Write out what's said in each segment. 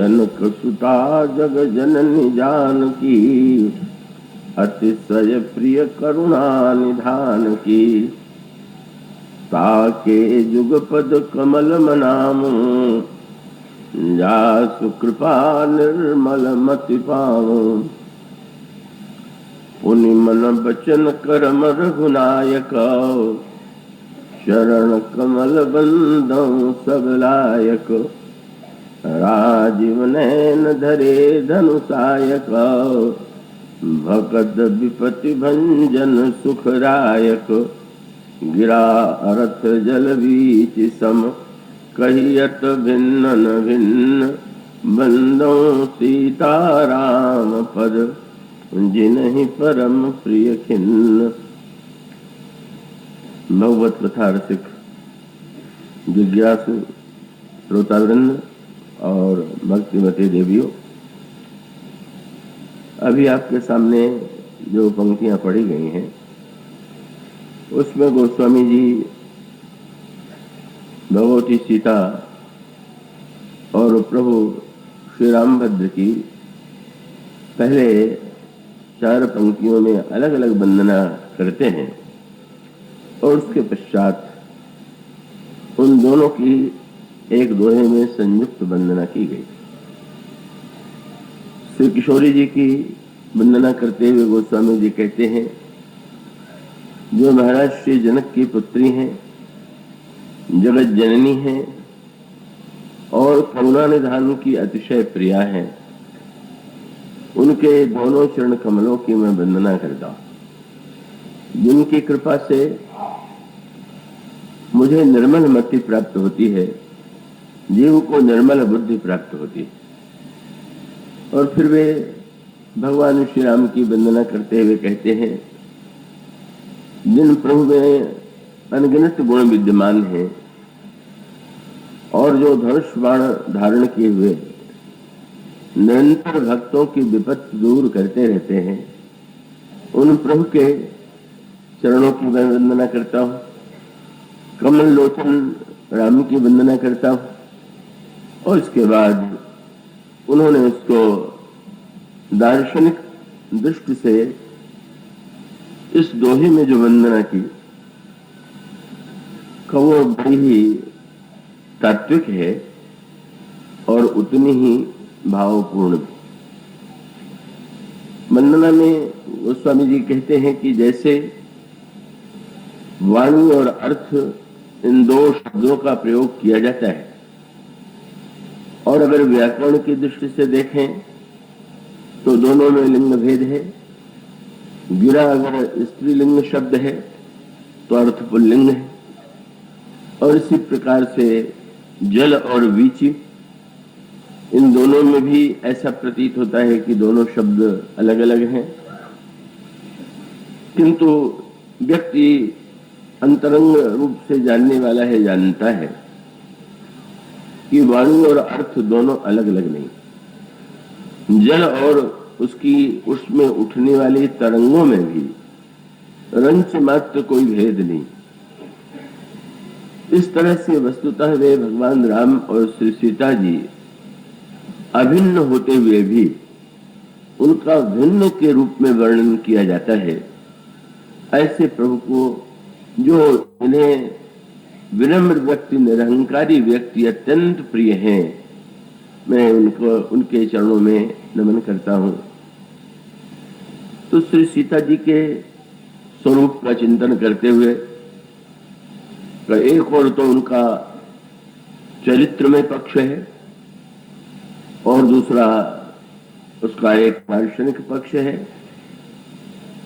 जनक सुता जग जननी जानकी, अतिशय प्रिय करुणा निधान की। ताके जुगपद कमल मनामु, जासु कृपा निर्मल मति पाऊं। पुनि मन बचन करम रघुनायक, शरण कमल बंदौ सब लायक। राजीव नैन धरे धनुषायक, भगत विपति भंजन सुखदायक। गिरा अरथ जल बीच सम, कहियत भिन्न भिन्न। बंदो सीताराम पद, जिनहि परम प्रिय खिन्न। भगवत कथा रसिक जिज्ञासु श्रोतावृंद और भक्तिमती देवियों, अभी आपके सामने जो पंक्तियां पढ़ी गई हैं उसमें गोस्वामी जी भगवती सीता और प्रभु श्री रामभद्र की पहले 4 पंक्तियों में अलग अलग वंदना करते हैं और उसके पश्चात उन दोनों की एक दोहे में संयुक्त वंदना की गई। श्री किशोरी जी की वंदना करते हुए गोस्वामी जी कहते हैं, जो महाराज श्री जनक की पुत्री हैं, जगत जननी हैं और करुणा निधान की अतिशय प्रिया हैं, उनके दोनों चरण कमलों की मैं वंदना करता हूं, जिनकी कृपा से मुझे निर्मल मति प्राप्त होती है, जीव को निर्मल बुद्धि प्राप्त होती है। और फिर वे भगवान श्री राम की वंदना करते हुए कहते हैं, जिन प्रभु में अनगिनत गुण विद्यमान हैं और जो धनुष बाण धारण किए हुए निरंतर भक्तों की विपत्ति दूर करते रहते हैं, उन प्रभु के चरणों की मैं वंदना करता हूँ। कमल लोचन राम की वंदना करता हूँ। और इसके बाद उन्होंने उसको दार्शनिक दृष्टि से इस दोहे में जो वंदना की, वो बड़ी ही तात्विक है और उतनी ही भावपूर्ण भी। वंदना में गोस्वामी जी कहते हैं कि जैसे वाणी और अर्थ, इन 2 शब्दों का प्रयोग किया जाता है, और अगर व्याकरण की दृष्टि से देखें तो दोनों में लिंग भेद है। गिरा अगर स्त्रीलिंग शब्द है तो अर्थ पुल्लिंग है, और इसी प्रकार से जल और वीची, इन दोनों में भी ऐसा प्रतीत होता है कि दोनों शब्द अलग अलग हैं, किंतु व्यक्ति अंतरंग रूप से जानने वाला है, जानता है कि वाणी और अर्थ दोनों अलग अलग नहीं। जल और उसकी उसमें उठने वाली तरंगों में भी रंच मात्र कोई भेद नहीं। इस तरह से वस्तुतः वे भगवान राम और श्री सीता जी अभिन्न होते हुए भी उनका भिन्न के रूप में वर्णन किया जाता है। ऐसे प्रभु को, जो इन्हें विनम्र व्यक्ति, निरहंकारी व्यक्ति अत्यंत प्रिय हैं, मैं उनको उनके चरणों में नमन करता हूं। तो श्री सीता जी के स्वरूप का चिंतन करते हुए एक और तो उनका चरित्र में पक्ष है और दूसरा उसका एक दार्शनिक पक्ष है।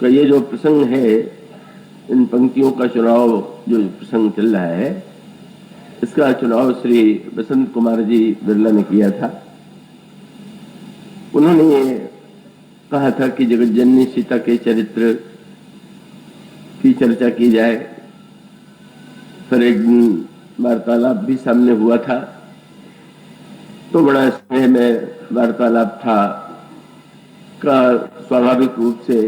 तो ये जो प्रसंग है, इन पंक्तियों का चुनाव, जो प्रसंग चल रहा है, इसका चुनाव श्री बसंत कुमार जी बिरला ने किया था। उन्होंने ये कहा था कि जगत जननी सीता के चरित्र की चर्चा की जाए। फिर एक वार्तालाप भी सामने हुआ था, तो बड़ा स्नेह में वार्तालाप था का स्वाभाविक रूप से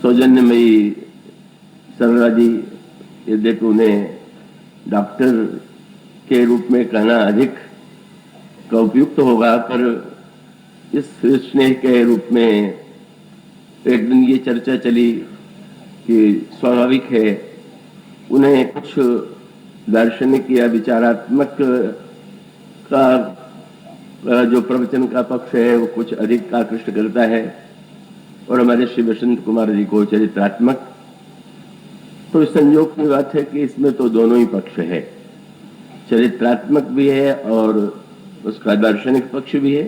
सौजन्यमयी सरला जी, यद्यपि उन्हें डॉक्टर के रूप में कहना अधिक का उपयुक्त होगा। पर इस स्नेह के रूप में एक दिन ये चर्चा चली कि स्वाभाविक है उन्हें कुछ दार्शनिक या विचारात्मक का जो प्रवचन का पक्ष है वो कुछ अधिक आकृष्ट करता है, और हमारे श्री बसंत कुमार जी को चरित्रात्मक। तो इस संयोग की बात है कि इसमें तो दोनों ही पक्ष है, चरित्रात्मक भी है और उसका दार्शनिक पक्ष भी है।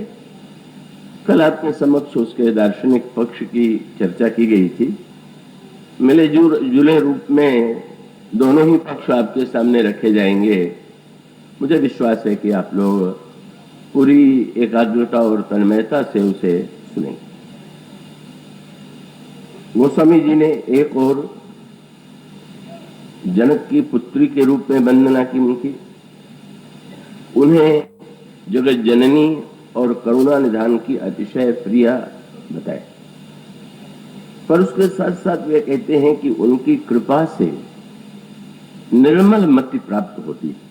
कल आपके समक्ष उसके दार्शनिक पक्ष की चर्चा की गई थी। मिले जुले रूप में दोनों ही पक्ष आपके सामने रखे जाएंगे। मुझे विश्वास है कि आप लोग पूरी एकाग्रता और तन्मयता से उसे सुनेंगे। गोस्वामी जी ने एक और जनक की पुत्री के रूप में वंदना की उनकी, उन्हें जगत जननी और करुणा निधान की अतिशय प्रिया बताए। पर उसके साथ साथ वे कहते हैं कि उनकी कृपा से निर्मल मति प्राप्त होती है।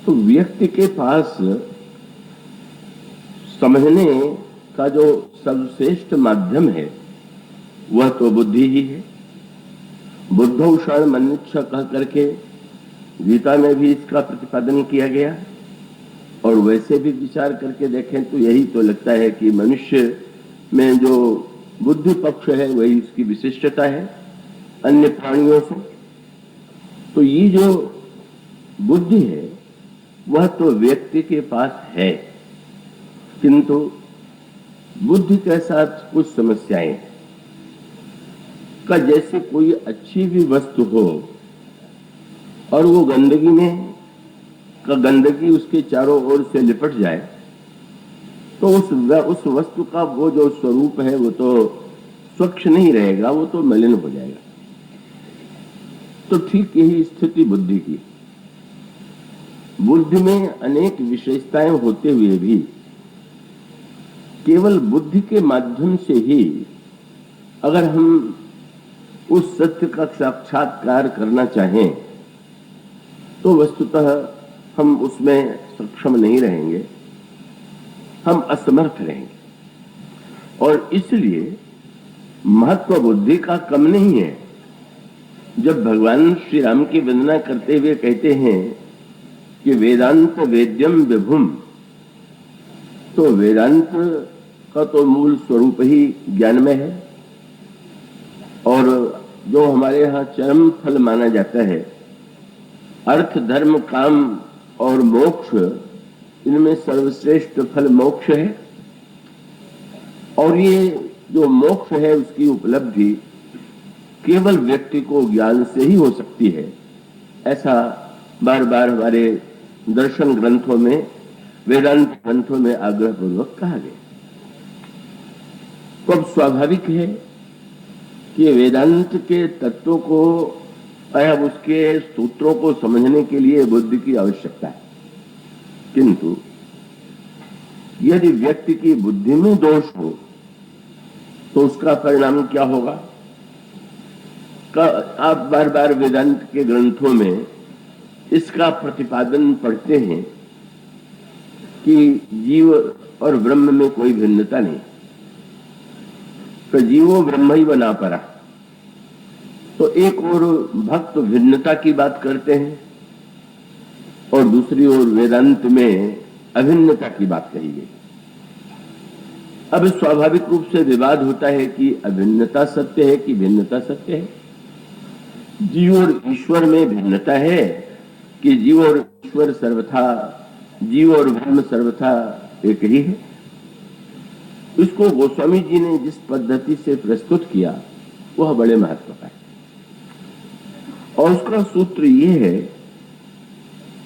तो व्यक्ति के पास समझने का जो सर्वश्रेष्ठ माध्यम है वह तो बुद्धि ही है। बुद्धौ क्षण मनुष्य कह करके गीता में भी इसका प्रतिपादन किया गया, और वैसे भी विचार करके देखें तो यही तो लगता है कि मनुष्य में जो बुद्धि पक्ष है वही इसकी विशिष्टता है अन्य प्राणियों से। तो ये जो बुद्धि है वह तो व्यक्ति के पास है, किंतु बुद्धि के साथ कुछ समस्याएं का, जैसे कोई अच्छी भी वस्तु हो और वो गंदगी में गंदगी उसके चारों ओर से लिपट जाए तो उस वस्तु का वो जो स्वरूप है वो तो स्वच्छ नहीं रहेगा, वो तो मलिन हो जाएगा। तो ठीक यही स्थिति बुद्धि की। बुद्धि में अनेक विशेषताएं होते हुए भी केवल बुद्धि के माध्यम से ही अगर हम उस सत्य का साक्षात्कार करना चाहें तो वस्तुतः हम उसमें सक्षम नहीं रहेंगे, हम असमर्थ रहेंगे। और इसलिए महत्व बुद्धि का कम नहीं है। जब भगवान श्री राम की वंदना करते हुए कहते हैं कि वेदांत वेद्यम विभुम, तो वेदांत का तो मूल स्वरूप ही ज्ञान में है, और जो हमारे यहाँ चरम फल माना जाता है अर्थ धर्म काम और मोक्ष, इनमें सर्वश्रेष्ठ फल मोक्ष है। और ये जो मोक्ष है उसकी उपलब्धि केवल व्यक्ति को ज्ञान से ही हो सकती है, ऐसा बार बार हमारे दर्शन ग्रंथों में वेदांत ग्रंथों में आग्रह पूर्वक कहा गया। तो अब स्वाभाविक है कि वेदांत के तत्वों को या उसके सूत्रों को समझने के लिए बुद्धि की आवश्यकता है, किंतु यदि व्यक्ति की बुद्धि में दोष हो तो उसका परिणाम क्या होगा? आप बार बार वेदांत के ग्रंथों में इसका प्रतिपादन पढ़ते हैं कि जीव और ब्रह्म में कोई भिन्नता नहीं, तो जीवो ब्रह्म ही बना पड़ा। तो एक और भक्त भिन्नता की बात करते हैं और दूसरी ओर वेदांत में अभिन्नता की बात कही गई। अब स्वाभाविक रूप से विवाद होता है कि अभिन्नता सत्य है कि भिन्नता सत्य है। जीव और ईश्वर में भिन्नता है कि जीव और ईश्वर सर्वथा, जीव और ब्रह्म सर्वथा एक ही है। इसको गोस्वामी जी ने जिस पद्धति से प्रस्तुत किया वह बड़े महत्व का है, और उसका सूत्र यह है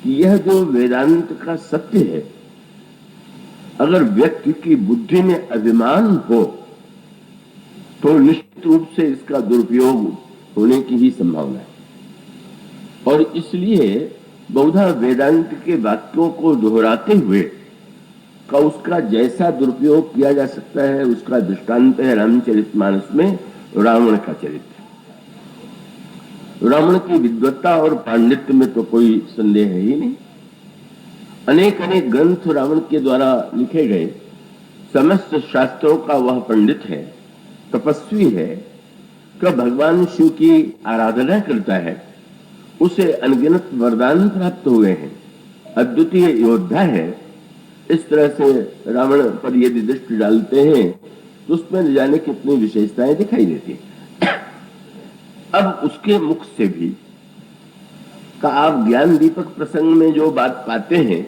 कि यह जो वेदांत का सत्य है, अगर व्यक्ति की बुद्धि में अभिमान हो तो निश्चित रूप से इसका दुरुपयोग होने की ही संभावना है। और इसलिए बहुधा वेदांत के वाक्यों को दोहराते हुए का उसका जैसा दुरुपयोग किया जा सकता है उसका दृष्टांत है रामचरितमानस में रावण का चरित्र। रावण की विद्वत्ता और पांडित्य में तो कोई संदेह है ही नहीं, अनेक अनेक ग्रंथ रावण के द्वारा लिखे गए, समस्त शास्त्रों का वह पंडित है, तपस्वी है, कि भगवान शिव की आराधना करता है, उसे अनगिनत वरदान प्राप्त हुए हैं, अद्वितीय योद्धा है। इस तरह से रावण पर यदि दृष्टि डालते हैं तो उसमें न जाने कितनी विशेषताएं दिखाई देती हैं। अब उसके मुख से भी का आप ज्ञान दीपक प्रसंग में जो बात पाते हैं,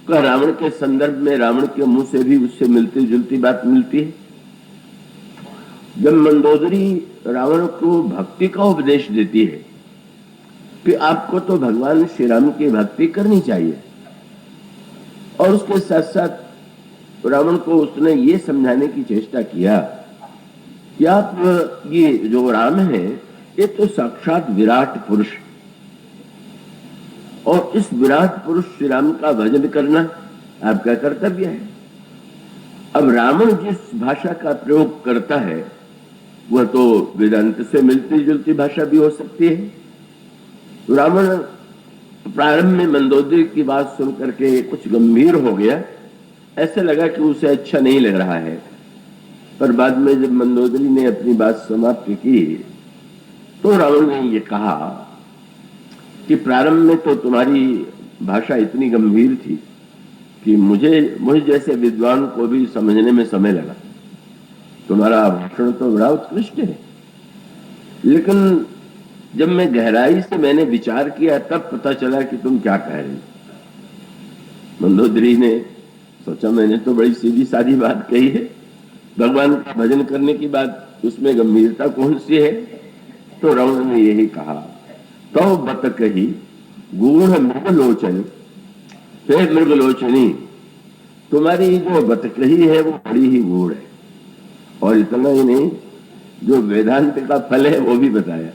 का रावण के संदर्भ में रावण के मुंह से भी उससे मिलती जुलती बात मिलती है। जब मंदोदरी रावण को भक्ति का उपदेश देती है कि आपको तो भगवान श्री राम की भक्ति करनी चाहिए, और उसके साथ साथ रावण को उसने ये समझाने की चेष्टा किया कि आप ये जो राम है ये तो साक्षात विराट पुरुष, और इस विराट पुरुष श्री राम का भजन करना आपका कर्तव्य है। अब रावण जिस भाषा का प्रयोग करता है वह तो वेदांत से मिलती जुलती भाषा भी हो सकती है। रावण प्रारंभ में मंदोदरी की बात सुन करके कुछ गंभीर हो गया, ऐसे लगा कि उसे अच्छा नहीं लग रहा है, पर बाद में जब मंदोदरी ने अपनी बात समाप्त की तो रावण ने ये कहा कि प्रारंभ में तो तुम्हारी भाषा इतनी गंभीर थी कि मुझे जैसे विद्वान को भी समझने में समय लगा। तुम्हारा भाषण तो बड़ा उत्कृष्ट है, लेकिन जब मैं गहराई से मैंने विचार किया तब पता चला कि तुम क्या कह रहे हो। मंदोदरी ने सोचा मैंने तो बड़ी सीधी सादी बात कही है, भगवान का भजन करने की बात, उसमें गंभीरता कौन सी है। तो रावण ने यही कहा, तो बत कही गूढ़ मृगलोचन, हे मृगलोचनी, तुम्हारी जो बत कही है वो बड़ी ही गूढ़ है, और इतना ही नहीं जो वेदांत का फल है वो भी बताया।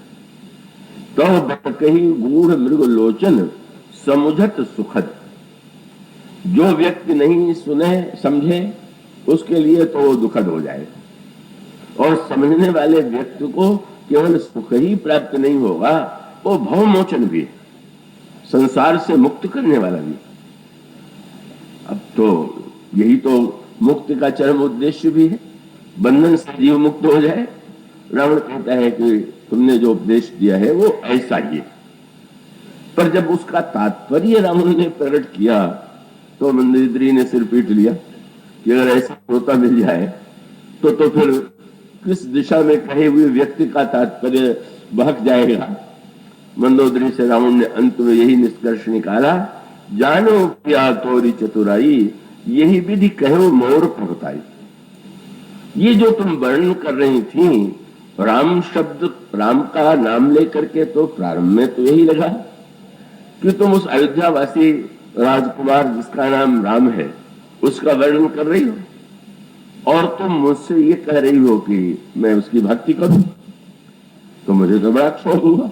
तो बत कही गूढ़ मृगलोचन समुझत सुखद, जो व्यक्ति नहीं सुने समझे उसके लिए तो वो दुखद हो जाए, और समझने वाले व्यक्ति को केवल सुख ही प्राप्त नहीं होगा, वो भवमोचन भी, संसार से मुक्त करने वाला भी। अब तो यही तो मुक्ति का चरम उद्देश्य भी है, बंधन से जीव मुक्त हो जाए। रावण कहता है कि तुमने जो उपदेश दिया है वो ऐसा ही है, पर जब उसका तात्पर्य रावण ने प्रकट किया तो मंदोदरी ने सिर पीट लिया कि अगर ऐसा श्रोता मिल जाए तो फिर किस दिशा में कहे हुए व्यक्ति का तात्पर्य बहक जाएगा। मंदोदरी से रावण ने अंत में यही निष्कर्ष निकाला, जानो क्या तोरी चतुराई, यही विधि कहो मोर फुरताई। ये जो तुम वर्णन कर रही थी, राम शब्द, राम का नाम लेकर के तो प्रारंभ में तो यही लगा कि तुम उस अयोध्यावासी राजकुमार जिसका नाम राम है उसका वर्णन कर रही हो, और तुम मुझसे ये कह रही हो कि मैं उसकी भक्ति करूं, तो मुझे तो बड़ा क्षोभ हुआ।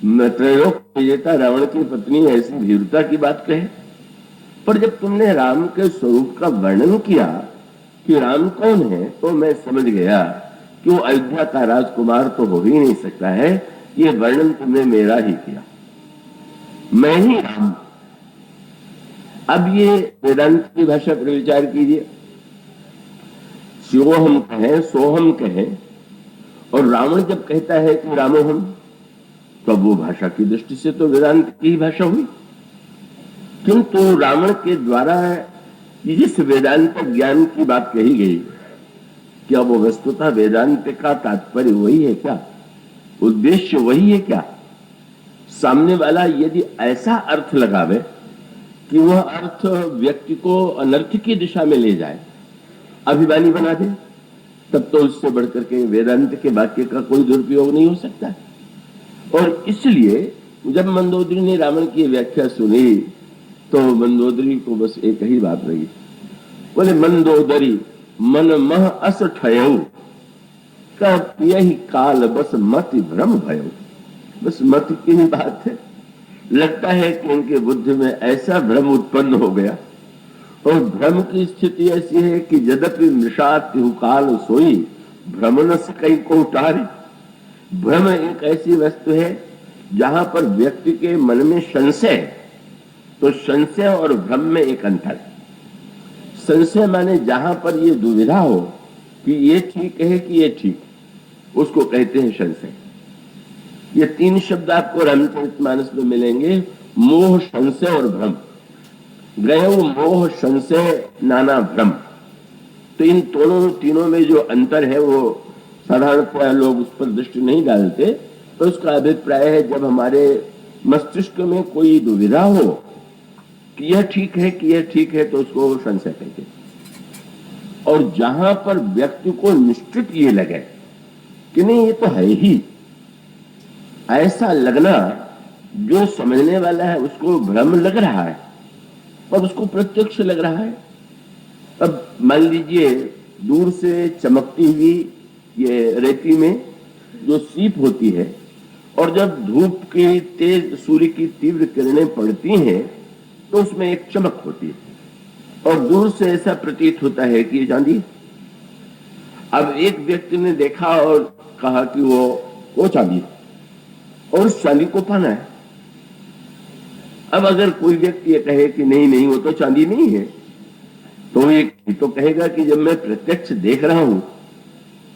मैं त्रैलोक विजेता रावण की पत्नी ऐसी भीरुता की बात कहे, पर जब तुमने राम के स्वरूप का वर्णन किया कि राम कौन है, तो मैं समझ गया कि वो अयोध्या का राजकुमार तो हो ही नहीं सकता है। ये वर्णन तुमने मेरा ही किया, मैं ही राम। अब ये वेदांत की भाषा पर विचार कीजिए, शिवोहम कहें सोहम कहें, और रावण जब कहता है कि रामोहम, तो वो भाषा की दृष्टि से तो वेदांत की भाषा हुई, किंतु रावण के द्वारा जिस वेदांत ज्ञान की बात कही गई, क्या वो वस्तुतः वेदांत का तात्पर्य वही है क्या, उद्देश्य वही है क्या? सामने वाला यदि ऐसा अर्थ लगावे कि वह अर्थ व्यक्ति को अनर्थ की दिशा में ले जाए, अभिमानी बना दे, तब तो उससे बढ़कर के वेदांत के वाक्य का कोई दुरुपयोग नहीं हो सकता। और इसलिए जब मंदोदरी ने रावण की व्याख्या सुनी तो मंदोदरी को बस एक ही बात रही, बोले मंदोदरी मन मह अस ठयऊ, यही काल बस मति भ्रम भयो। बस मत की ही बात है, लगता है कि उनके बुद्धि में ऐसा भ्रम उत्पन्न हो गया, और भ्रम की स्थिति ऐसी है कि यद्यपि मृषा तिहुकाल सोई, भ्रमनस कई को उतारे। भ्रम एक ऐसी वस्तु है जहां पर व्यक्ति के मन में संशय, तो संशय और भ्रम में एक अंतर है। संशय माने जहां पर ये दुविधा हो कि ये ठीक है कि ये ठीक, उसको कहते हैं संशय। ये तीन शब्द आपको रामचरितमानस में मिलेंगे, मोह, संशय और भ्रम। ग्रह मोह संशय नाना भ्रम। तो इन तीनों में जो अंतर है वो साधारणतः लोग उस पर दृष्टि नहीं डालते। तो उसका अभिप्राय है जब हमारे मस्तिष्क में कोई दुविधा हो कि यह ठीक है कि यह ठीक है, तो उसको संशय कहते हैं। और जहां पर व्यक्ति को निश्चित ये लगे कि नहीं ये तो है ही, ऐसा लगना जो समझने वाला है उसको भ्रम लग रहा है और उसको प्रत्यक्ष लग रहा है। अब मान लीजिए दूर से चमकती हुई ये रेती में जो सीप होती है और जब धूप की तेज, सूर्य की तीव्र किरणें पड़ती हैं तो उसमें एक चमक होती है और दूर से ऐसा प्रतीत होता है कि ये चांदी। अब एक व्यक्ति ने देखा और कहा कि वो चांदी है और उस चांदी को पाना है। अब अगर कोई व्यक्ति ये कहे कि नहीं नहीं वो तो चांदी नहीं है, तो ये तो कहेगा कि जब मैं प्रत्यक्ष देख रहा हूं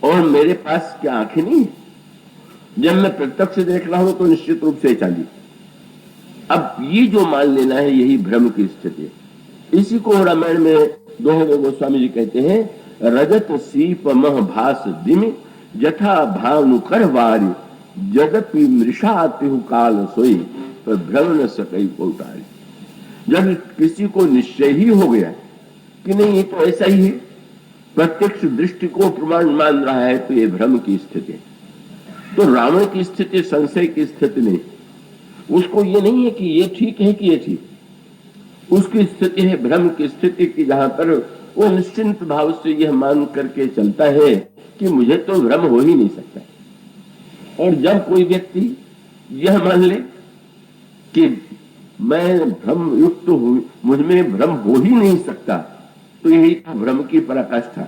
और मेरे पास क्या आंखें नहीं है, जब मैं प्रत्यक्ष देख रहा हूं तो निश्चित रूप से चांदी। अब ये जो मान लेना है यही भ्रम की स्थिति है। इसी को रामायण में दोहे गोस्वामी जी कहते हैं, रजत सीप मह भास दिमि जथा भानुकर वारी जदपि मृषा तिहु काल सोई पर भ्रम न सकई को उतारी। जब किसी को निश्चय ही हो गया कि नहीं ये तो ऐसा ही है, प्रत्यक्ष दृष्टि को प्रमाण मान रहा है, तो ये भ्रम की स्थिति है। तो रावण की स्थिति संशय की स्थिति नहीं, उसको ये नहीं है कि ये ठीक है कि ये ठीक, उसकी स्थिति है भ्रम की स्थिति की, जहां पर वो निश्चिंत भाव से यह मान करके चलता है कि मुझे तो भ्रम हो ही नहीं सकता। और जब कोई व्यक्ति यह मान ले कि मैं भ्रम युक्त हूं, मुझ में भ्रम हो ही नहीं सकता, तो यही तो भ्रम की पराकाष्ठा।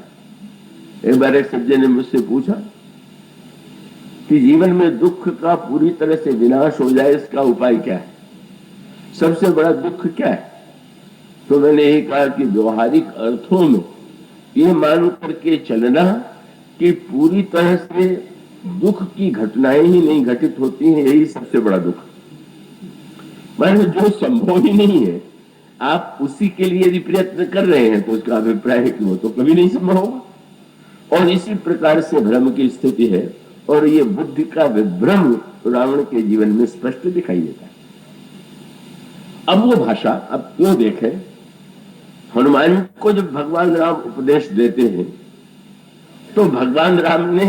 एक बार एक सज्जन ने मुझसे पूछा कि जीवन में दुख का पूरी तरह से विनाश हो जाए इसका उपाय क्या है, सबसे बड़ा दुख क्या है? तो मैंने यही कहा कि व्यवहारिक अर्थों में ये मान करके चलना कि पूरी तरह से दुख की घटनाएं ही नहीं घटित होती हैं, यही सबसे बड़ा दुख। माने जो संभव ही नहीं है आप उसी के लिए यदि प्रयत्न कर रहे हैं तो उसका अभिप्राय है कि वो तो कभी नहीं संभव होगा। और इसी प्रकार से भ्रम की स्थिति है और ये बुद्धि का विभ्रम रावण के जीवन में स्पष्ट दिखाई देता है। अब वो भाषा अब क्यों देखें, हनुमान को जब भगवान राम उपदेश देते हैं तो भगवान राम ने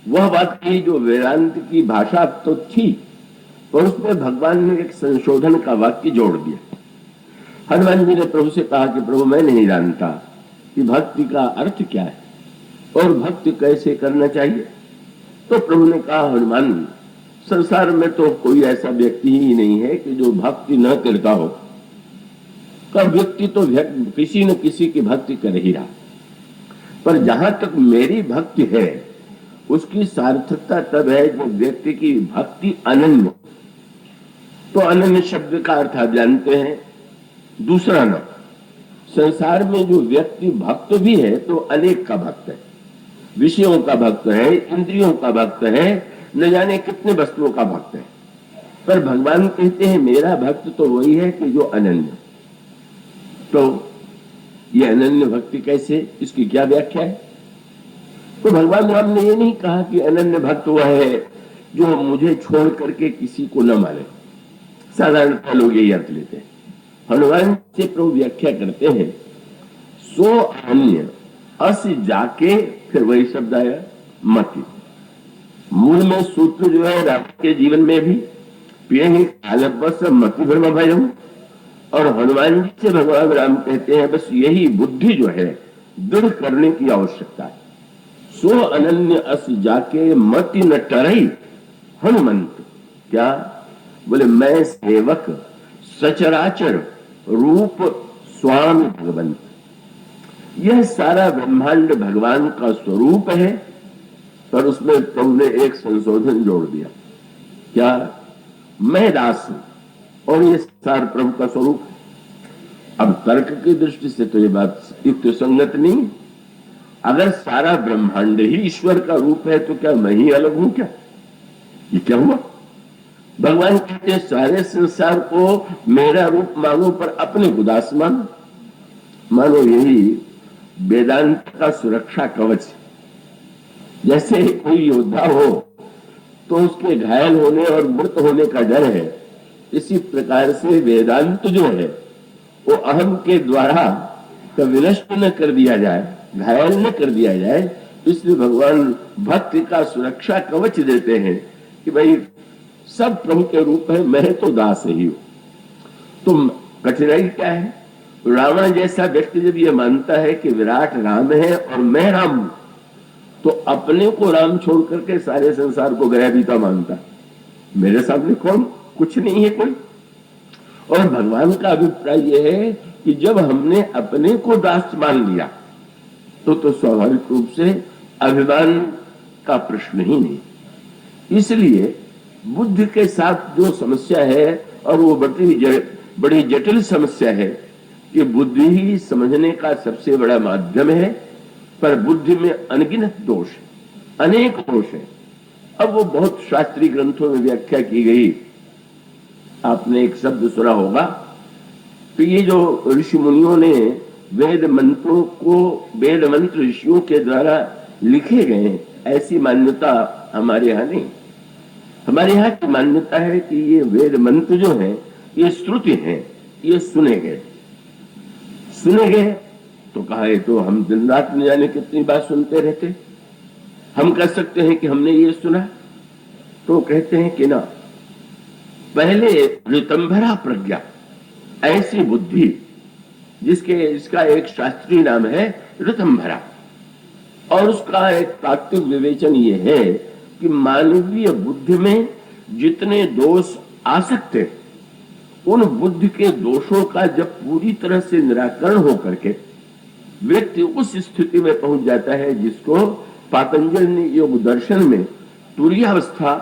वह बात कही जो वेदांत की भाषा तो थी, और उसमें भगवान ने एक संशोधन का वाक्य जोड़ दिया। हनुमान जी ने प्रभु से कहा कि प्रभु मैं नहीं जानता कि भक्ति का अर्थ क्या है और भक्ति कैसे करना चाहिए। तो प्रभु ने कहा, हनुमान संसार में तो कोई ऐसा व्यक्ति ही नहीं है कि जो भक्ति न करता हो, का व्यक्ति तो किसी न किसी की भक्ति कर ही रहा, पर जहां तक मेरी भक्ति है उसकी सार्थकता तब है जब व्यक्ति की भक्ति अनन्य। तो अनन्य शब्द का अर्थ आप जानते हैं, दूसरा न। संसार में जो व्यक्ति भक्त भी है तो अनेक का भक्त है, विषयों का भक्त है, इंद्रियों का भक्त है, न जाने कितने वस्तुओं का भक्त है। पर भगवान कहते हैं मेरा भक्त तो वही है कि जो अनन्य। तो ये अनन्य भक्ति कैसे, इसकी क्या व्याख्या है? तो भगवान राम ने ये नहीं कहा कि अनन्य भक्त वह है जो मुझे छोड़ करके किसी को न माने। साधारणतः लोग यही अर्थ लेते हैं। हनुमान से प्रभु व्याख्या करते हैं, सो अन्य अस जाके, फिर वही शब्द आया मति। मूल में सूत्र जो है राम के जीवन में भी पिए ही कालबस मति भ्रम भयम, और हनुमान जी से भगवान राम कहते हैं बस यही बुद्धि जो है दृढ़ करने की आवश्यकता है। सो अनन्य अस जाके मति न टरई हनुमंत। क्या बोले, मैं सेवक सचराचर रूप स्वामी भगवंत। यह सारा ब्रह्मांड भगवान का स्वरूप है, पर उसमें प्रभु ने एक संशोधन जोड़ दिया। क्या? मैं दास हूं, और ये सार प्रभु का स्वरूप है। अब तर्क की दृष्टि से तो ये बात युक्त संगत नहीं है। अगर सारा ब्रह्मांड ही ईश्वर का रूप है तो क्या मैं ही अलग हूं क्या? ये क्या हुआ? भगवान कहते हैं सारे संसार को मेरा रूप मानो पर अपने उदास मानो। मानो यही वेदांत का सुरक्षा कवच। जैसे कोई योद्धा हो तो उसके घायल होने और मृत होने का डर है, इसी प्रकार से वेदांत जो है वो अहम के द्वारा विनष्ट न कर दिया जाए, घायल न कर दिया जाए, इसलिए भगवान भक्ति का सुरक्षा कवच देते हैं कि भाई सब प्रभु के रूप है, मैं तो दास ही हूं। तो कठिनाई क्या है? रावण जैसा व्यक्ति जब ये मानता है कि विराट राम है और मैं राम हूं, तो अपने को राम छोड़ करके सारे संसार को गया बीता मानता। मेरे सामने कौन? कुछ नहीं है कोई। और भगवान का अभिप्राय यह है कि जब हमने अपने को दास मान लिया तो स्वाभाविक रूप से अभिमान का प्रश्न ही नहीं। इसलिए बुद्धि के साथ जो समस्या है, और वो बड़ी जटिल समस्या है कि बुद्धि ही समझने का सबसे बड़ा माध्यम है, पर बुद्धि में अनगिनत दोष है, अनेक दोष है। अब वो बहुत शास्त्रीय ग्रंथों में व्याख्या की गई। आपने एक शब्द सुना होगा कि ये जो ऋषि मुनियों ने वेद मंत्रों को वेद मंत्र ऋषियों के द्वारा लिखे गए, ऐसी मान्यता हमारे यहाँ नहीं। हमारे यहाँ की मान्यता है कि ये वेद मंत्र जो है ये श्रुति है, ये सुने गए तो कहा है तो हम दिन रात न जाने कितनी बात सुनते रहते। हम कह सकते हैं कि हमने ये सुना, तो कहते हैं कि ना, पहले ऋतंभरा प्रज्ञा, ऐसी बुद्धि इसका एक शास्त्रीय नाम है ऋतंभरा, और उसका एक तात्विक विवेचन ये है कि मानवीय बुद्धि में जितने दोष आ सकते, उन बुद्धि के दोषों का जब पूरी तरह से निराकरण हो करके व्यक्ति उस स्थिति में पहुंच जाता है जिसको पातंजल ने योग दर्शन में तुरीयावस्था,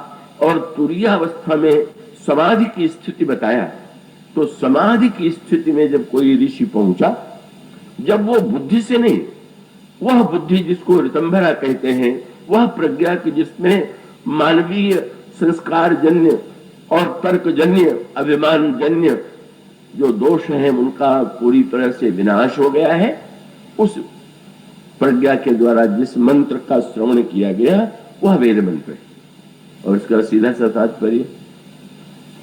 और तुरीयावस्था में समाधि की स्थिति बताया। तो समाधि की स्थिति में जब कोई ऋषि पहुंचा, जब वो बुद्धि से नहीं, वह बुद्धि जिसको ऋतंभरा कहते हैं, वह प्रज्ञा की जिसमें मानवीय संस्कार जन्य और तर्क जन्य अभिमान जन्य जो दोष हैं उनका पूरी तरह से विनाश हो गया है, उस प्रज्ञा के द्वारा जिस मंत्र का श्रवण किया गया वह वेद मंत्र है। और इसका सीधा सा तात्पर्य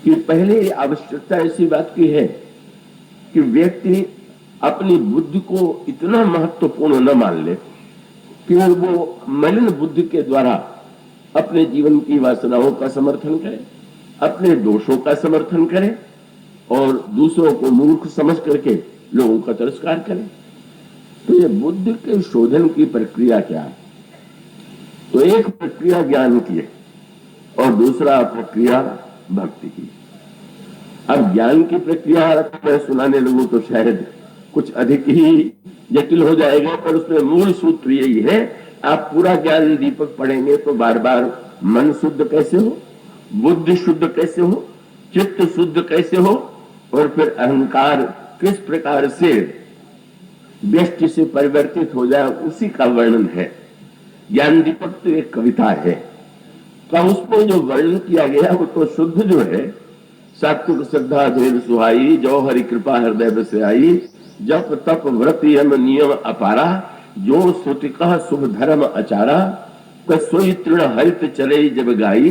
कि पहले आवश्यकता ऐसी बात की है कि व्यक्ति अपनी बुद्धि को इतना महत्वपूर्ण न मान ले कि वो मलिन बुद्धि के द्वारा अपने जीवन की वासनाओं का समर्थन करे, अपने दोषों का समर्थन करे, और दूसरों को मूर्ख समझ करके लोगों का तिरस्कार करे। तो ये बुद्धि के शोधन की प्रक्रिया क्या है? तो एक प्रक्रिया ज्ञान की है और दूसरा प्रक्रिया भक्ति की। अब ज्ञान की प्रक्रिया मैं सुनाने लगूं तो शायद कुछ अधिक ही जटिल हो जाएगा, पर उसमें मूल सूत्र यही है, आप पूरा ज्ञान दीपक पढ़ेंगे तो बार बार मन शुद्ध कैसे हो, बुद्धि शुद्ध कैसे हो, चित्त शुद्ध कैसे हो, और फिर अहंकार किस प्रकार से व्यष्टि से परिवर्तित हो जाए, उसी का वर्णन है। ज्ञान दीपक तो एक कविता है, तो उसमें जो वर्णन किया गया वो तो शुद्ध जो है, सात्विक श्रद्धा धैर्य सुहाई, जो हरि कृपा हृदय बसे आई, जप तप व्रत यम नियम अपारा, जो श्रुतिकः शुभ धर्म आचारा, सोई तृण हरित चले जब गाई,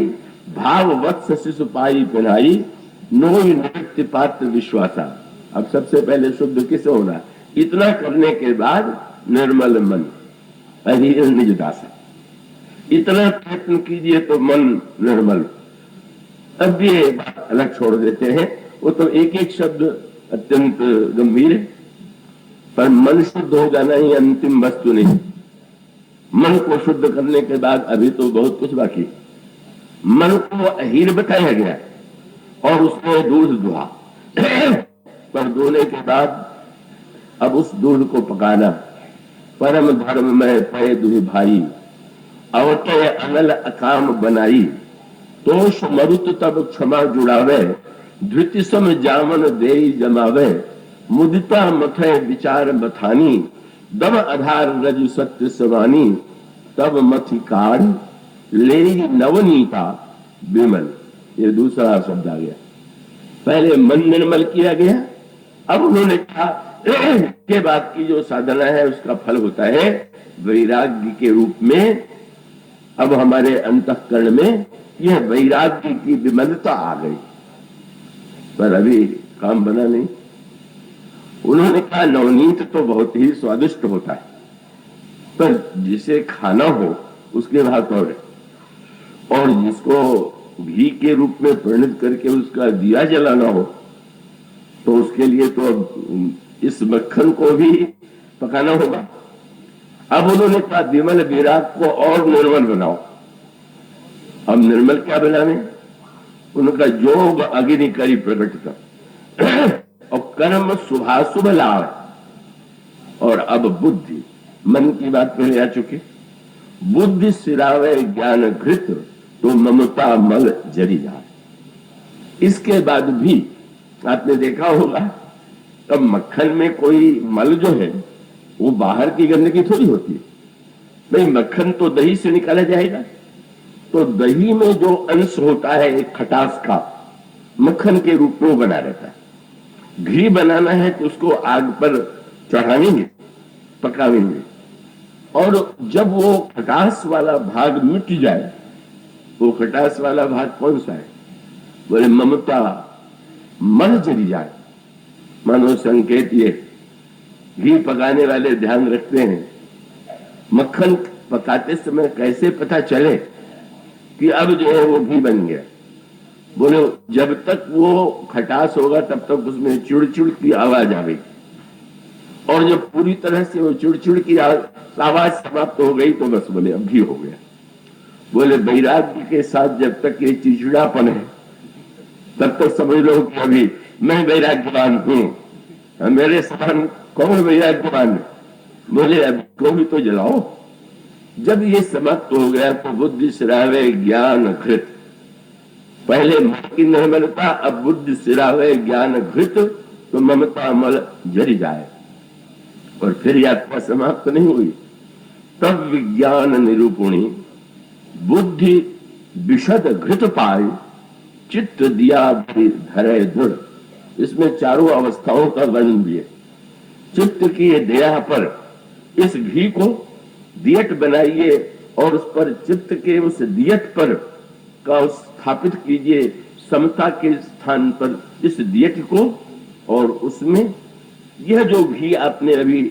भाव वत्स शिशु पाई पिनाई, नोई नृत्य पात्र विश्वासा। अब सबसे पहले शुद्ध किसे होना? इतना करने के बाद निर्मल मन, अधीर निज दासा, इतना प्रयत्न कीजिए तो मन निर्मल। अब ये बात अलग छोड़ देते हैं, वो तो एक एक शब्द अत्यंत गंभीर है, पर मन शुद्ध हो जाना ही अंतिम वस्तु नहीं। मन को शुद्ध करने के बाद अभी तो बहुत कुछ बाकी। मन को अहीर बताया गया और उसने दूध दुहा, पर धोने के बाद अब उस दूध को पकाना। परम धर्म में पय दुहि भाई, अवतय अनल अकाम बनाई, तोष मरुत तब क्षमा जुड़ावे, धृति सम जामन देई जमावे, मुदिता मथे विचार बथानी, दम आधार रजु सत्य समानी, तब मथि काढ़ ले नवनीता विमल। ये दूसरा शब्द आ गया। पहले मन निर्मल किया गया, अब उन्होंने कहा के बाद की जो साधना है उसका फल होता है वैराग्य के रूप में। अब हमारे अंतःकरण में यह वैराग्य की विमलता आ गई, पर अभी काम बना नहीं। उन्होंने कहा नवनीत तो बहुत ही स्वादिष्ट होता है, पर जिसे खाना हो उसके बात और जिसको घी के रूप में परिणत करके उसका दिया जलाना हो तो उसके लिए तो इस मक्खन को भी पकाना होगा। अब उन्होंने कहा विमल विराग को और निर्मल बनाओ। अब निर्मल क्या बनाने? उनका जोग अग्नि करी प्रकट कर और कर्म शुभाशुभ लाभ। और अब बुद्धि, मन की बात पहले आ चुकी। बुद्धि सिरावे ज्ञान घृत तो ममता मल जरी जाए। इसके बाद भी आपने देखा होगा तब मक्खन में कोई मल जो है वो बाहर की गंदगी थोड़ी होती है। नहीं, मक्खन तो दही से निकाला जाएगा, तो दही में जो अंश होता है एक खटास का, मक्खन के रूप में बना रहता है। घी बनाना है तो उसको आग पर चढ़ाएंगे, पकाएंगे, और जब वो खटास वाला भाग मिट जाए, वो खटास वाला भाग कौन सा है? बोले ममता मल जरी जाए। मानो संकेत ये घी पकाने वाले ध्यान रखते हैं, मक्खन पकाते समय कैसे पता चले कि अब जो है वो घी बन गया। बोले जब तक वो खटास होगा तब तक उसमें चिड़चिड़ की आवाज आवेगी, और जब पूरी तरह से वो चिड़चिड़ की आवाज समाप्त हो गई तो बस बोले अब घी हो गया। बोले वैराग्य के साथ जब तक ये चिड़चिड़ापन है तब तक समझ लो कि अभी मैं वैराग्यवान हूं, मेरे समान कौन वैराग्यवान है? बोले अब को भी तो जलाओ। जब ये समाप्त हो गया तो बुद्धि सिरावे ज्ञान घृत। पहले मन की निर्मलता, अब बुद्धि सिरावे ज्ञान घृत तो ममता मल जरी जाए। और फिर यात्रा समाप्त नहीं हुई। तब विज्ञान निरूपणी बुद्धि विशद घृत पाए, चित्त दिया धरे दृढ़। इसमें चारों अवस्थाओं का वर्णन दिए। चित्त की दया पर इस घी को दियत बनाइए और उस पर चित्त के उस दियत पर का स्थापित कीजिए, समता के स्थान पर इस दियत को, और उसमें यह जो घी आपने अभी